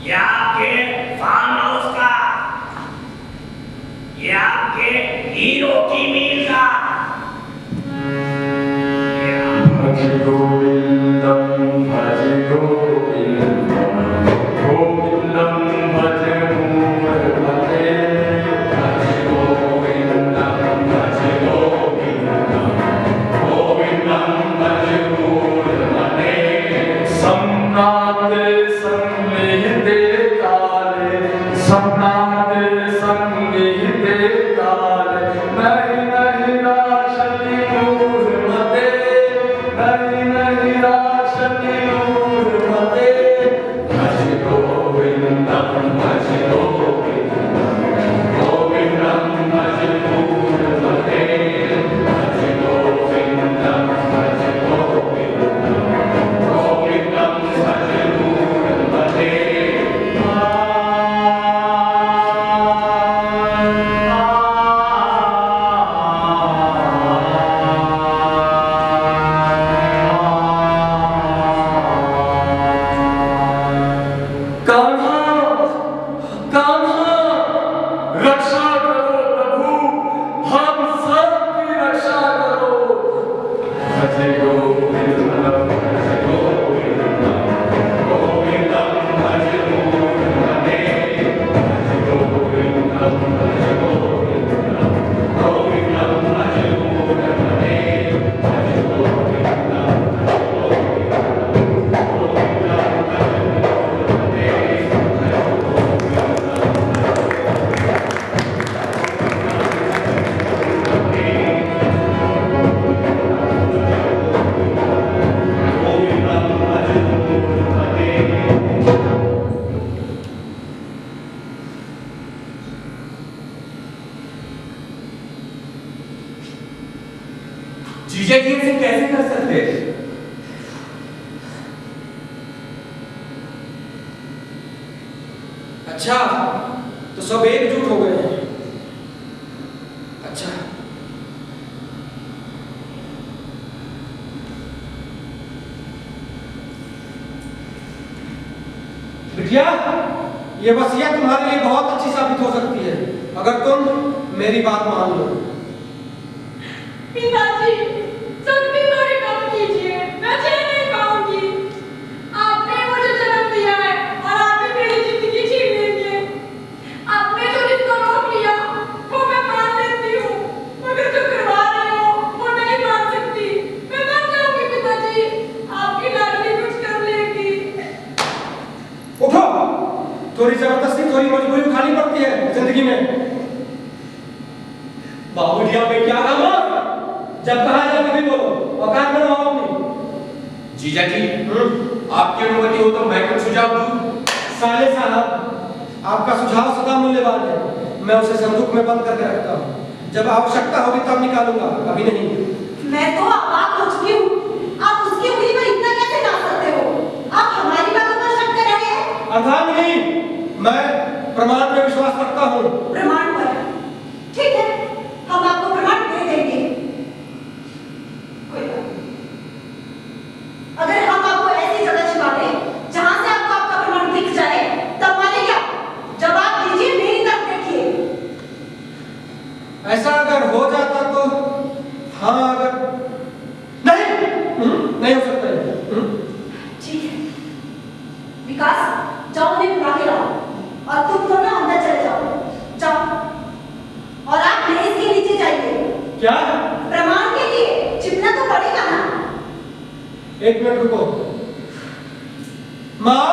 ये आपके फार्म हाउस का, ये आपके हीरो की मील का। भज गोविंदम भज गोविंदम गोविंदम भज मूढ़मते भज गोविंदम भज गोविंदम गोविंदम भज मूढ़मते सम्राट संविहिते काले सम्राट संविहिते काले नहीं नहीं राशति मूढ़मते नहीं नहीं राशति मूढ़मते भज गोविंदम भज गोविंदम गोविंदम भज मूढ़मते भज गोविंदम भज गोविंदम गोविंदम भज मूढ़मते। रक्षा करो प्रभु, हम सबकी रक्षा करो। भज गोविंदम भज गोविंदम गोविंदम भज मूढ़मते भज गोविंदम भज गोविंदम गोविंदम भज मूढ़मते भज गोविंदम भज गोविंदम गोविंदम भज मूढ़मते जीजा जी ऐसे कैसे कर सकते? अच्छा, तो सब एकजुट हो गए हैं। अच्छा, बिटिया, ये वसीयत तुम्हारे लिए बहुत अच्छी साबित हो सकती है अगर तुम मेरी बात मान लो। पिताजी, सख्ती थोड़ी कम कीजिए, मैं झेल नहीं पाऊंगी। आपने मुझे जन्म दिया है और आप ही मेरी जिंदगी छीन लेंगे। आपने जो रिश्ता रोक लिया, वो मैं मान लेती हूँ, मगर जो करवा रहे हो, वो नहीं मान सकती। मैं मर जाऊंगी पिताजी, आपकी लाडली कुछ कर लेगी। उठो, थोड़ी जबरदस्ती, थोड़ी मजबूरी उठानी पड़ती है जिंदगी में। औकात में रहो अपनी। जीजा जी आपकी अनुमति हो तो मैं कुछ सुझाव दूं। साले साहब, आपका सुझाव सदा मूल्यवान है। मैं उसे संदूक में बंद करके रखता हूँ। जब आवश्यकता होगी तब निकालूंगा, अभी नहीं। मैं तो अवाक हो चुकी हूँ। आप उसकी उंगली पर इतना कैसे डाल सकते हो? आप हमारी बातों पर शक कर रहे हैं? अर्थात नहीं, मैं प्रमाण पर विश्वास रखता हूँ। प्रमाण पर? ठीक है, हम आपको प्रमाण दे देंगे। कोई बात नहीं। अगर हम आपको ऐसी जगह छिपा दें जहां से आपको आपका प्रमाण दिख जाए, तब माने क्या? जवाब दीजिए, मेरी तरफ देखिए। ऐसा अगर हो जाता तो हाँ, अगर नहीं हो सकता है। ठीक है, विकास जाओ उन्हें बुला के लाओ और तुम दोनों अंदर चले जाओ। जाओ और आप मेज के नीचे जाइए। क्या? प्रमाण के लिए छिपना तो पड़ेगा ना। एक मिनट रुको। माँ,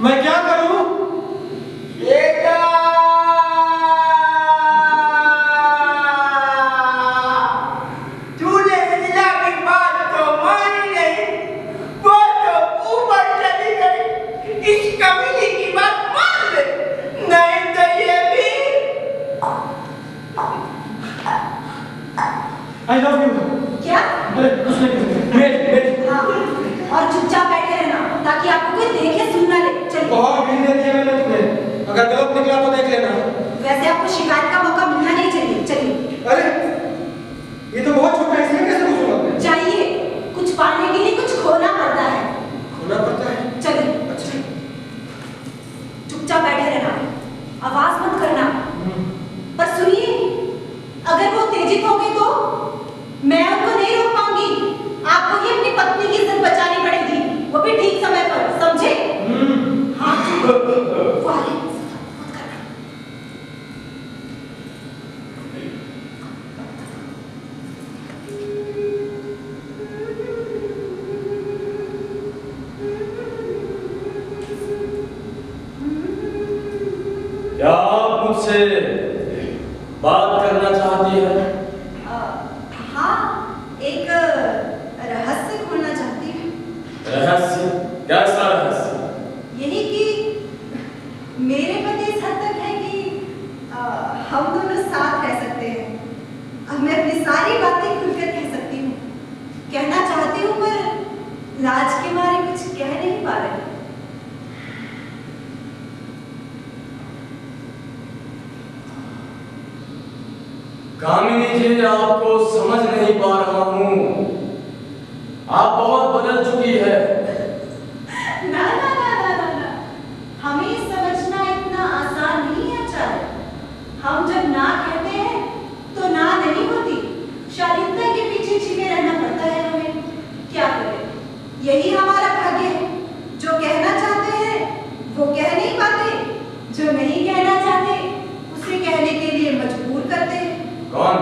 मैं क्या करूं? बेटा तूने मिला की बात तो मानी नहीं, वो तो ऊपर चली गई। इस कमीनी की बात मान ले, नहीं तो ये भी। I love you. क्या? कुछ नहीं। हाँ, और चुपचाप बैठे रहना ताकि आपको कोई देखे सुन ना ले। चलिए। बहुत ढील दे दिया मैंने तुम्हें, अगर गलत निकला तो देख लेना। वैसे आपको शिकायत का मौका मिलना नहीं चाहिए। चलिए। अरे ये तो बहुत छोटा है, इसमें कैसे पूछूंगा? चाहिए, कुछ पाने के लिए कुछ खोना पड़ता है। खोना पड़ता है? चलिए। अच्छा। चुपचाप बैठे रहना, आवाज मत करना। पर सुनिए, अगर वो उत्तेजित हो गए तो मैं उनको नहीं रोक पाऊंगी। आपको ही अपनी पत्नी की इज्जत बचानी पड़ेगी, वो भी ठीक समय पर, समझे? हाँ। वाले मत करना। क्या आप मुझसे बात करना चाहती है? हाँ, एक रहस्य खोलना चाहती हूँ। रहस्य? कैसा रहस्य? यही कि मेरे पति इस हद तक है कि हम दोनों साथ रह सकते हैं। अब मैं अपनी सारी बातें खुलकर कह सकती हूँ। कहना चाहती हूँ पर लाज के मारे कुछ कह नहीं पा रही। कामिनी जी, आपको समझ नहीं पा रहा हूँ। आप बहुत बदल चुकी है। ना ना ना ना ना ना, हमें समझना इतना आसान नहीं है आचार्य। हम जब ना कहते हैं तो ना नहीं होती। शालीनता के पीछे छिपे रहना पड़ता है हमें। क्या करें, यही हमारा भाग्य है। जो कहना चाहते हैं वो कह नहीं पाते, जो नहीं कहना चाहते उसे कहने के लिए मजबूर करते हैं। कौन?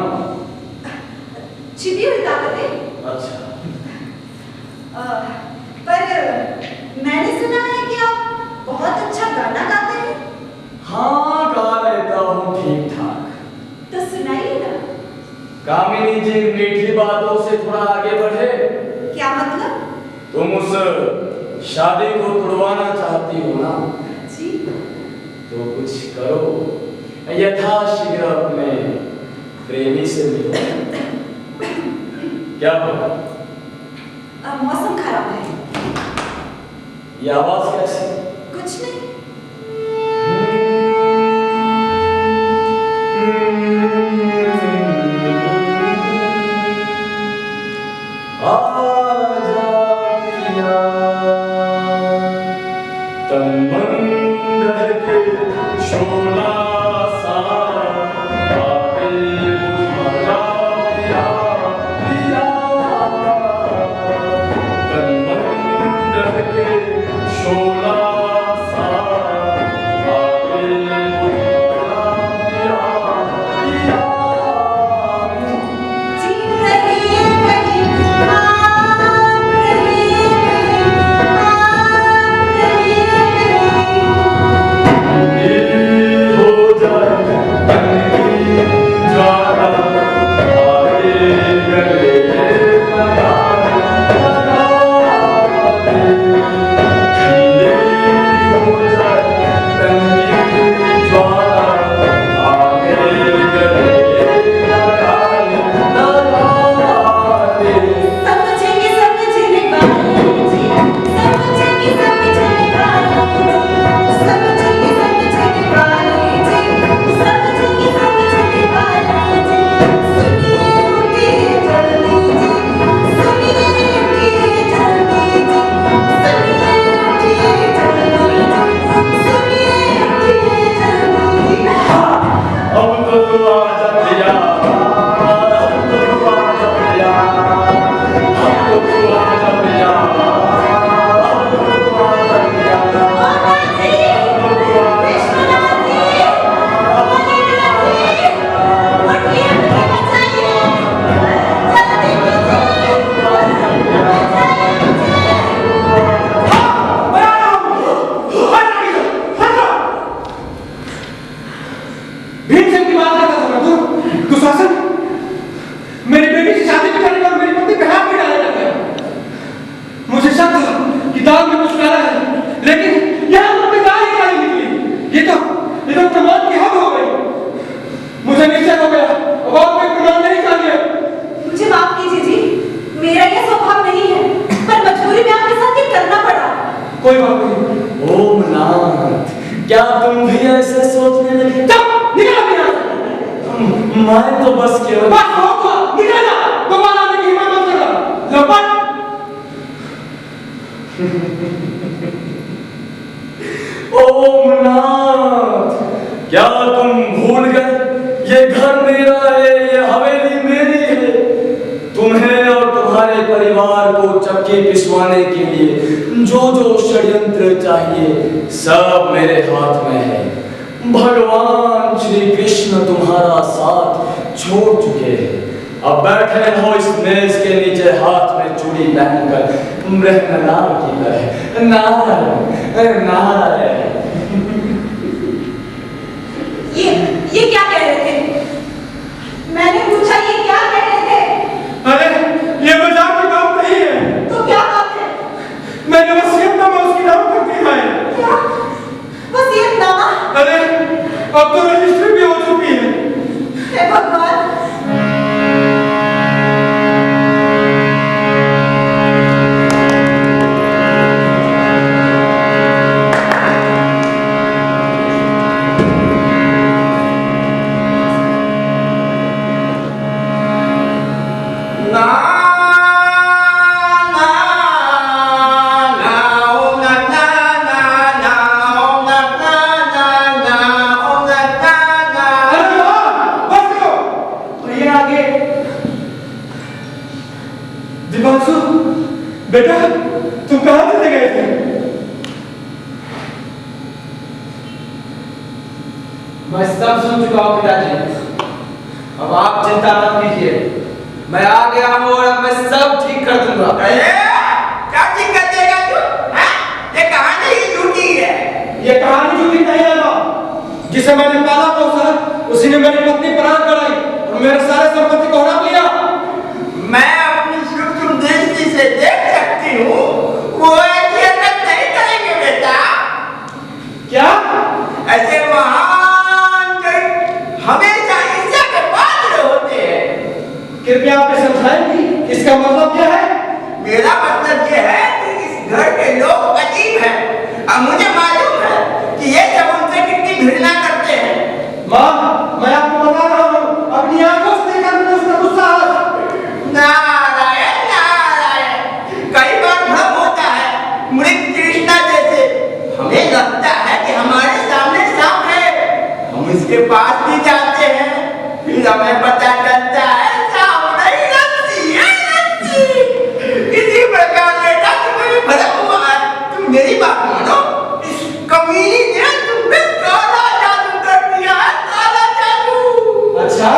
छिपी हुई ताकतें। अच्छा। पर मैंने सुना है कि आप बहुत अच्छा गाना गाते हैं। हाँ, गा लेता हूँ ठीक ठाक। तो सुनाइए ना। कामिनी जी, मीठी बातों से थोड़ा आगे बढ़े। क्या मतलब? तुम उस शादी को तुड़वाना चाहती हो ना? जी। तो कुछ करो, यथाशीघ्र अपने प्रेमी से मिलो। क्या हुआ? मौसम खराब है। ये आवाज कैसी? कुछ नहीं। शोला सा शोला रहा तू दुशासन मेरी बेटी से शादी करने का मेरी पत्नी पे हाथ भी डालने लग गया। मुझे शक था कि दाल में कुछ डाला है, लेकिन यहाँ मुझे दाल ही काली निकली। ये तो प्रमाण की हद हो गई। मुझे निश्चय हो गया अब और कोई प्रमाण नहीं चाहिए। मुझे माफ कीजिए जी, मेरा ये स्वभाव नहीं है, पर मजबूरी में आपके साथ ये करना पड़ा। कोई बात नहीं। ओमनाथ, क्या तुम भी ऐसे सोचने लगे? चुप, निकल यहाँ। मैं तो बस केवल निकल जा, दोबारा आने की हिम्मत मत करना। लपट। ओमनाथ, क्या तुम भूल गए ये घर मेरा है, ये हवेली मेरी है। तुम्हें और तुम्हारे परिवार को चक्की पिसवाने के लिए जो जो षड्यंत्र चाहिए सब मेरे हाथ में है। भगवान श्री कृष्ण तुम्हारा साथ छोड़ चुके हैं। अब बैठे हो इस मेज के नीचे हाथ में चूड़ी पहनकर मृगनलाल की तरह। नारायण नारायण। ये क्या कह रहे थे? मैंने पूछा ये क्या कह रहे थे? अरे ये मजाक की बात नहीं है। तो क्या बात है? मैंने वसीयतनामा उसकी नाम पर दिया है। क्या? वसीयतनामा? अरे अब तो रजिस्ट्री भी हो चुकी है। हे भगवान। बेटा तुम कहां चले गए थे? मैं सब सुन चुका हूँ पिताजी, अब आप चिंता मत कीजिए। मैं आ गया हूँ और अब मैं सब ठीक कर दूंगा। क्या ठीक कर देगा तू? ये कहानी ही झूठी है। ये कहानी झूठी नहीं है माँ। जिसे मैंने पाला पोसा उसी ने मेरी पत्नी पराग कराई और मेरे सारे संपत्ति को हड़प लिया। मैं अपनी सूक्ष्म दृष्टि से देख सकती हूँ, वो ऐसी हरकत नहीं करेंगे बेटा। क्या? ऐसे महान व्यक्ति हमेशा ईर्ष्या के पात्र होते हैं। कृपया आप समझाएंगी इसका मतलब क्या है? मेरा मतलब ये है कि इस घर के लोग अजीब हैं। अब मुझे मालूम है कि ये सब उनसे कितनी घृणा करते हैं। माँ, मैं आपको बता रहा हूँ, अपनी आंखों से देखकर मैंने उसका गुस्सा नारायण नारायण। कई बार भ्रम होता है मृग तृष्णा जैसे। हमें लगता है कि हमारे सामने सांप है, हम इसके पास भी जाते हैं, फिर हमें पता चलता है सांप नहीं रस्सी है, रस्सी। इसी प्रकार बेटा तुम्हें भी भ्रम हुआ है। तुम मेरी बात मानो, इस कमीनी ने तुम पे काला जादू कर दिया है, काला जादू। अच्छा,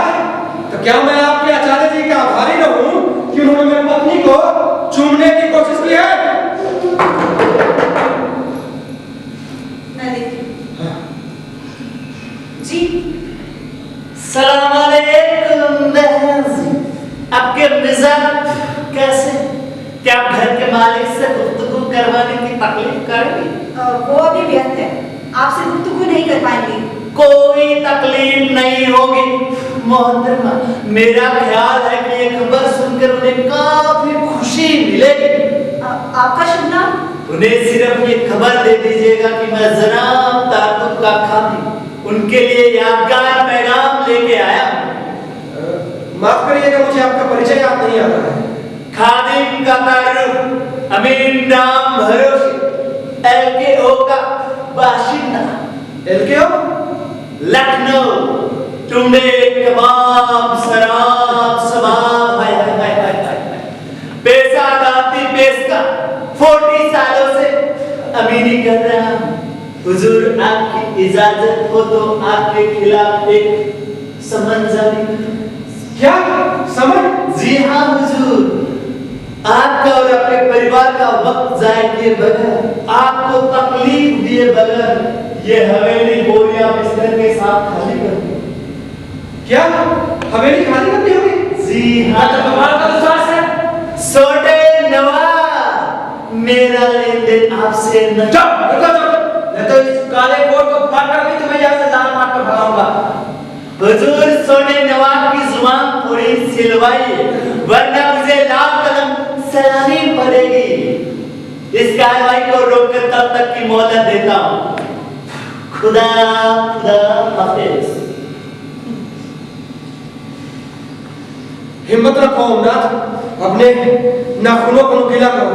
तो क्या मैं आपके आचार्य जी का आभारी न हूँ कि उन्होंने मेरी पत्नी को चूमने की कोशिश की है? मैं देखती हूँ। जी सलाम अलैकुम बहन जी। आपके मिजाज कैसे? क्या आप घर के मालिक से गुफ्तगू करवाने की तकलीफ करेंगे? वो अभी व्यस्त है, आपसे गुफ्तगू नहीं कर पाएंगे। कोई तकलीफ नहीं होगी मोहतरमा। मेरा ख्याल है कि ये खबर सुनकर उन्हें काफी खुशी मिलेगी। आपका शुभ नाम? उन्हें सिर्फ ये खबर दे दीजिएगा कि मैं जनाब तारतुब का खादी उनके लिए यादगार पैगाम लेके आया हूँ। माफ करिएगा, मुझे आपका परिचय याद नहीं आ रहा है। खादिम का तारुफ अमीन नाम भरोसे LKO का बाशिंदा। LKO? लखनऊ। टुंडे कबाब शराब सबाब हाय हाय हाय हाय हाय। पैसा दाती पेशका 40 सालों से अमीनी कर रहा हूँ। हुजूर आपकी इजाजत हो तो आपके खिलाफ एक समन जारी करूं। क्या समन? जी हाँ हुजूर, आपका और आपके परिवार का वक्त जाया किए बगैर, आपको तकलीफ दिए बगैर ये हवेली बोरिया बिस्तर के साथ खाली कर दूं। क्या हवेली खाली करनी होगी? जी हाँ। तुम्हारा तो विश्वास है। सोडे नवाब, मेरा लेन देन आपसे नहीं। चुप, रुको चुप। नहीं तो इस काले कोट को फाड़ कर भी तुम्हें यहाँ से लाल मार कर भगाऊंगा। हुजूर सोडे नवाब की जुबान थोड़ी सिलवाइए, वरना मुझे लाल कदम सलामी पड़ेगी। इस कार्रवाई को रोककर तब तक की मोहलत देता हूँ। खुदा खुदा हाफिज। हिम्मत रखो उमरात, अपने नाखूनों को नुकीला करो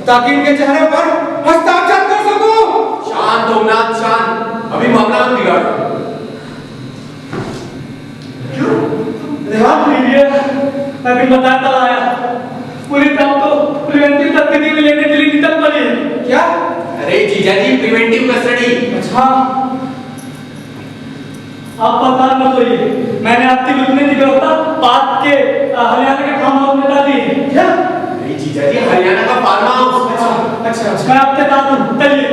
ताकि इनके चेहरे पर हस्ताक्षर कर सकूं। शांत हो नाथ, शांत। अभी मामला हम बिगाड़ रहे हैं। रेहान लीजिए, मैं भी बताता आया। पूरी काम तो प्रिवेंटिव कस्टडी में लेने के लिए निकल पड़ी है। क्या? अरे जीजा जी, प्रिवेंटिव कस्टडी। अच्छा, आप पता मत होइए, मैंने आपकी रुकने की व्यवस्था बात के हरियाणा के फार्म हाउस में डाली है। क्या? अरे जीजा जी, हरियाणा का फार्म हाउस। अच्छा मैं आपके साथ हूँ, चलिए।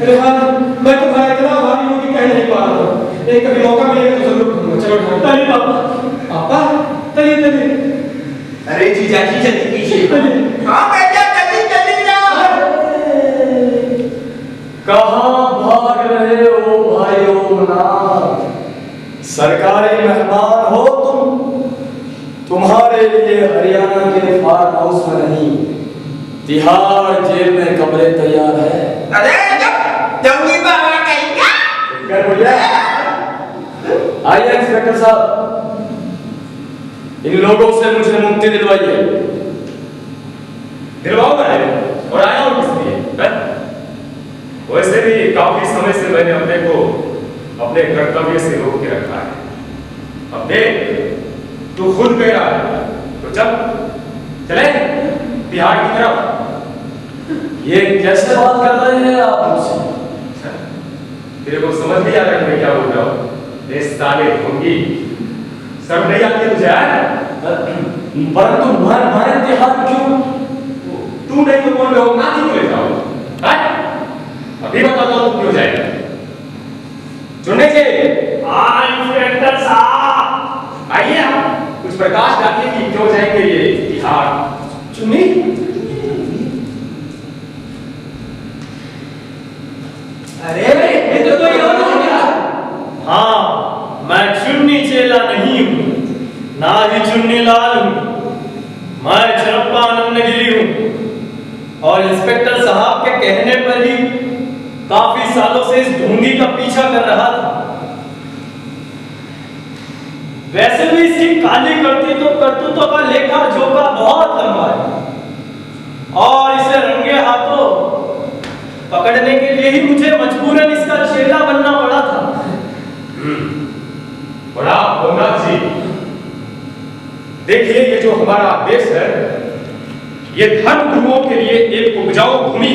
रेहान, मैं तुम्हारा इतना आभारी हूँ कि कह नहीं पा रहा हूँ। एक कभी मौका मिलेगा तो जरूर कहूँगा। चलो ढाल। चलिए पापा, पापा, चलिए चलिए अरे जीजा जी, जल्दी कीजिए। चलिए। हाँ बेटा, जल्दी जल्दी जाओ। कहाँ भाग रहे हो भाइयों नाथ? सरकारी मेहमान हो तुम? तुम्हारे लिए हरियाणा के फार्म हाउस में नहीं, तिहाड़ जेल में कमरे तैयार है। अरे जंगी बाबा कहेगा। कर बोलिए। आइए इंस्पेक्टर साहब, इन लोगों से मुझे मुक्ति दिलवाइए। दिलवाओ मैंने, और आया हूँ किस लिए? वैसे भी काफी समय से मैंने अपने को अपने कर्तव्य से रोक के रखा है। अब देख, तू खुद कह रहा है, तो चले बिहार की तरफ। ये कैसे बात कर रहे हैं आप मुझसे? तेरे को समझ नहीं आ रहा कि मैं क्या बोल रहा हूँ? साले ढोंगी, सब नहीं आती तुझे यार? परंतु हमारे तिहाड़ क्यों? तू नहीं तो कौन लोग नाती को ले जाओ? अभी बताता हूँ क्यों जाएगा। चुनने के इंस्पेक्टर साहब, आइए आप कुछ प्रकाश डालिए कि क्यों जाएंगे ये तिहाड़। चुन्नी, अरे ये तो कोई और हो गया। हाँ, मैं चुन्नी चेला नहीं हूँ, ना ही चुन्नी लाल हूँ। मैं चरप्पा नंदगिरी हूँ और इंस्पेक्टर साहब के कहने पर ही काफी सालों से इस ढोंगी का पीछा कर रहा था। वैसे भी इसकी काली करतूतों का लेखा जोखा बहुत लंबा है और इसे रंगे हाथों पकड़ने के लिए ही मुझे मजबूरन इसका चेला बनना पड़ा था। बड़ा भोगनाथ जी, देखिए ये जो हमारा देश है, ये धर्म गुरुओं के लिए एक उपजाऊ भूमि,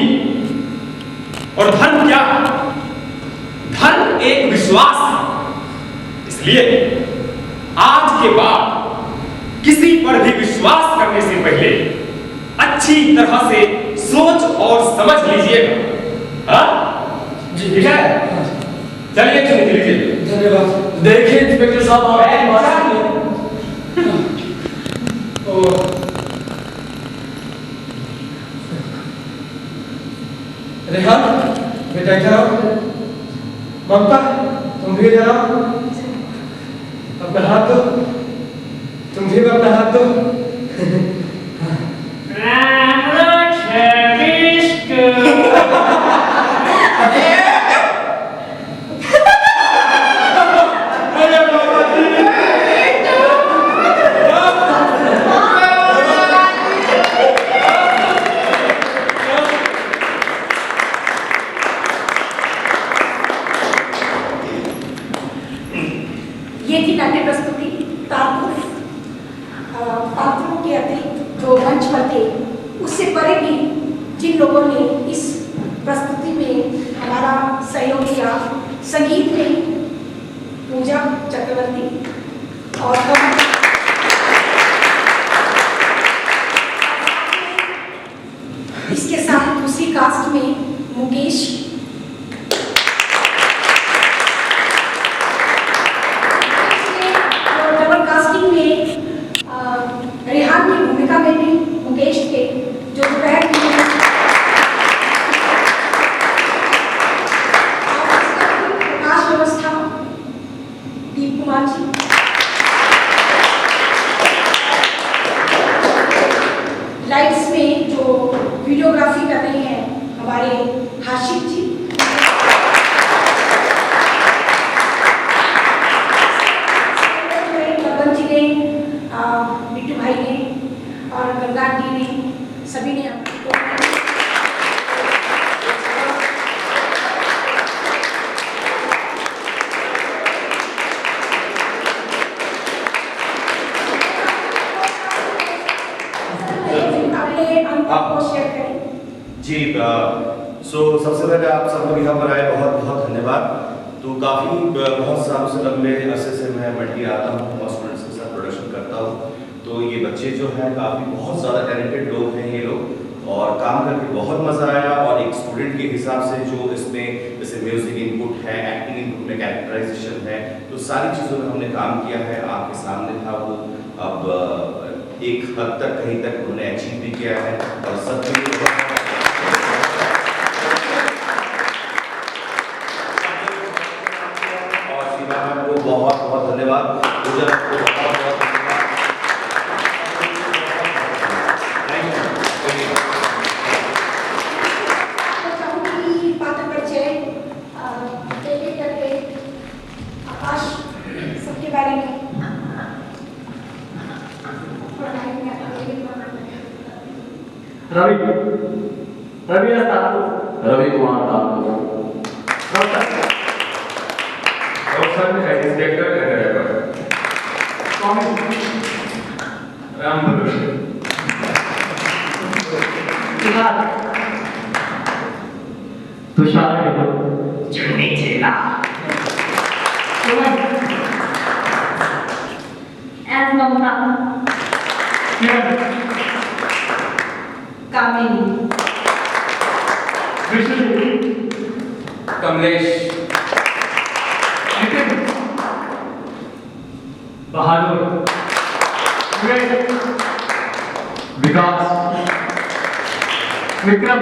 और धर्म क्या? धर्म एक विश्वास है। इसलिए आज के बाद किसी पर भी विश्वास करने से पहले अच्छी तरह से सोच और समझ लीजिएगा। हाँ जी, ठीक है, चलिए चुन लीजिए। धन्यवाद। देखिए इंस्पेक्टर साहब, आपकी बात सुनिए। रेहान, बेटा इधर आओ। ममता, तुम भी इधर आओ। अपना हाथ दो। तुम भी अपना हाथ दो। ये थी नाट्य प्रस्तुति तारतूफ। पात्रों के अतिरिक्त जो मंच पर थे, उससे परे भी जिन लोगों ने इस प्रस्तुति में हमारा सहयोग किया, संगीत में पूजा चक्रवर्ती और इसके साथ दूसरी कास्ट में मुकेश, और हमारे हाशिम जी, ललन जी ने, बिट्टू भाई ने और गंगा आंटी ने, सभी ने जी। सो सबसे पहले आप सब लोग यहाँ पर आए, बहुत बहुत धन्यवाद। तो काफ़ी बहुत सालों से लंबे अरसे से मैं मल्टी आता हूँ और स्टूडेंट्स के साथ प्रोडक्शन करता हूँ। तो ये बच्चे जो हैं काफ़ी बहुत ज़्यादा टैलेंटेड लोग हैं ये लोग, और काम करके बहुत मज़ा आया। और एक स्टूडेंट के हिसाब से जो इसमें जैसे म्यूज़िक इनपुट है, एक्टिंग इनपुट में कैरेक्टराइजेशन है, तो सारी चीज़ों में हमने काम किया है। आपके सामने था वो, अब एक हद तक कहीं तक उन्होंने अचीव भी किया है। और सब बहुत बहुत धन्यवाद। पात्र परिचय करके आकाश सबके बारे में रवि कुमार तुषार कामिनी, कमलेश, बहादुर, विकास, विक्रम,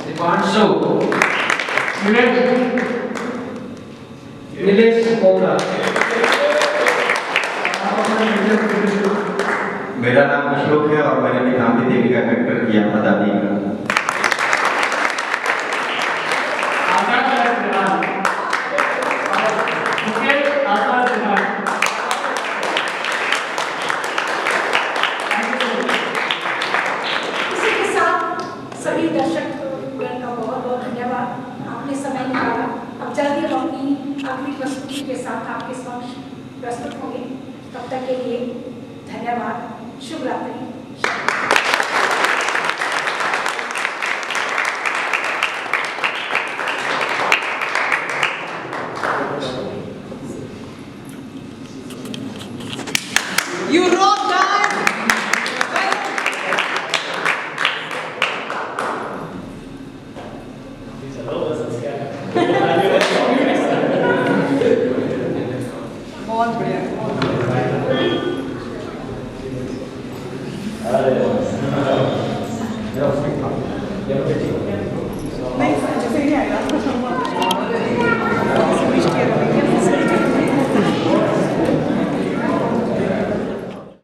दीपांशु, नीलेश कोबरा। मेरा नाम अशोक है और मैंने भी गांधी देवी का कैरेक्टर किया था, दादी का। इसी के साथ सभी दर्शकगण का बहुत बहुत धन्यवाद, आपने समय निकाला। अब जल्दी हम अपनी अगली प्रस्तुति के साथ आपके समक्ष प्रस्तुत होंगे। तब तक के लिए धन्यवाद। शुभ रात्रि। You wrote that. बहुत बढ़िया।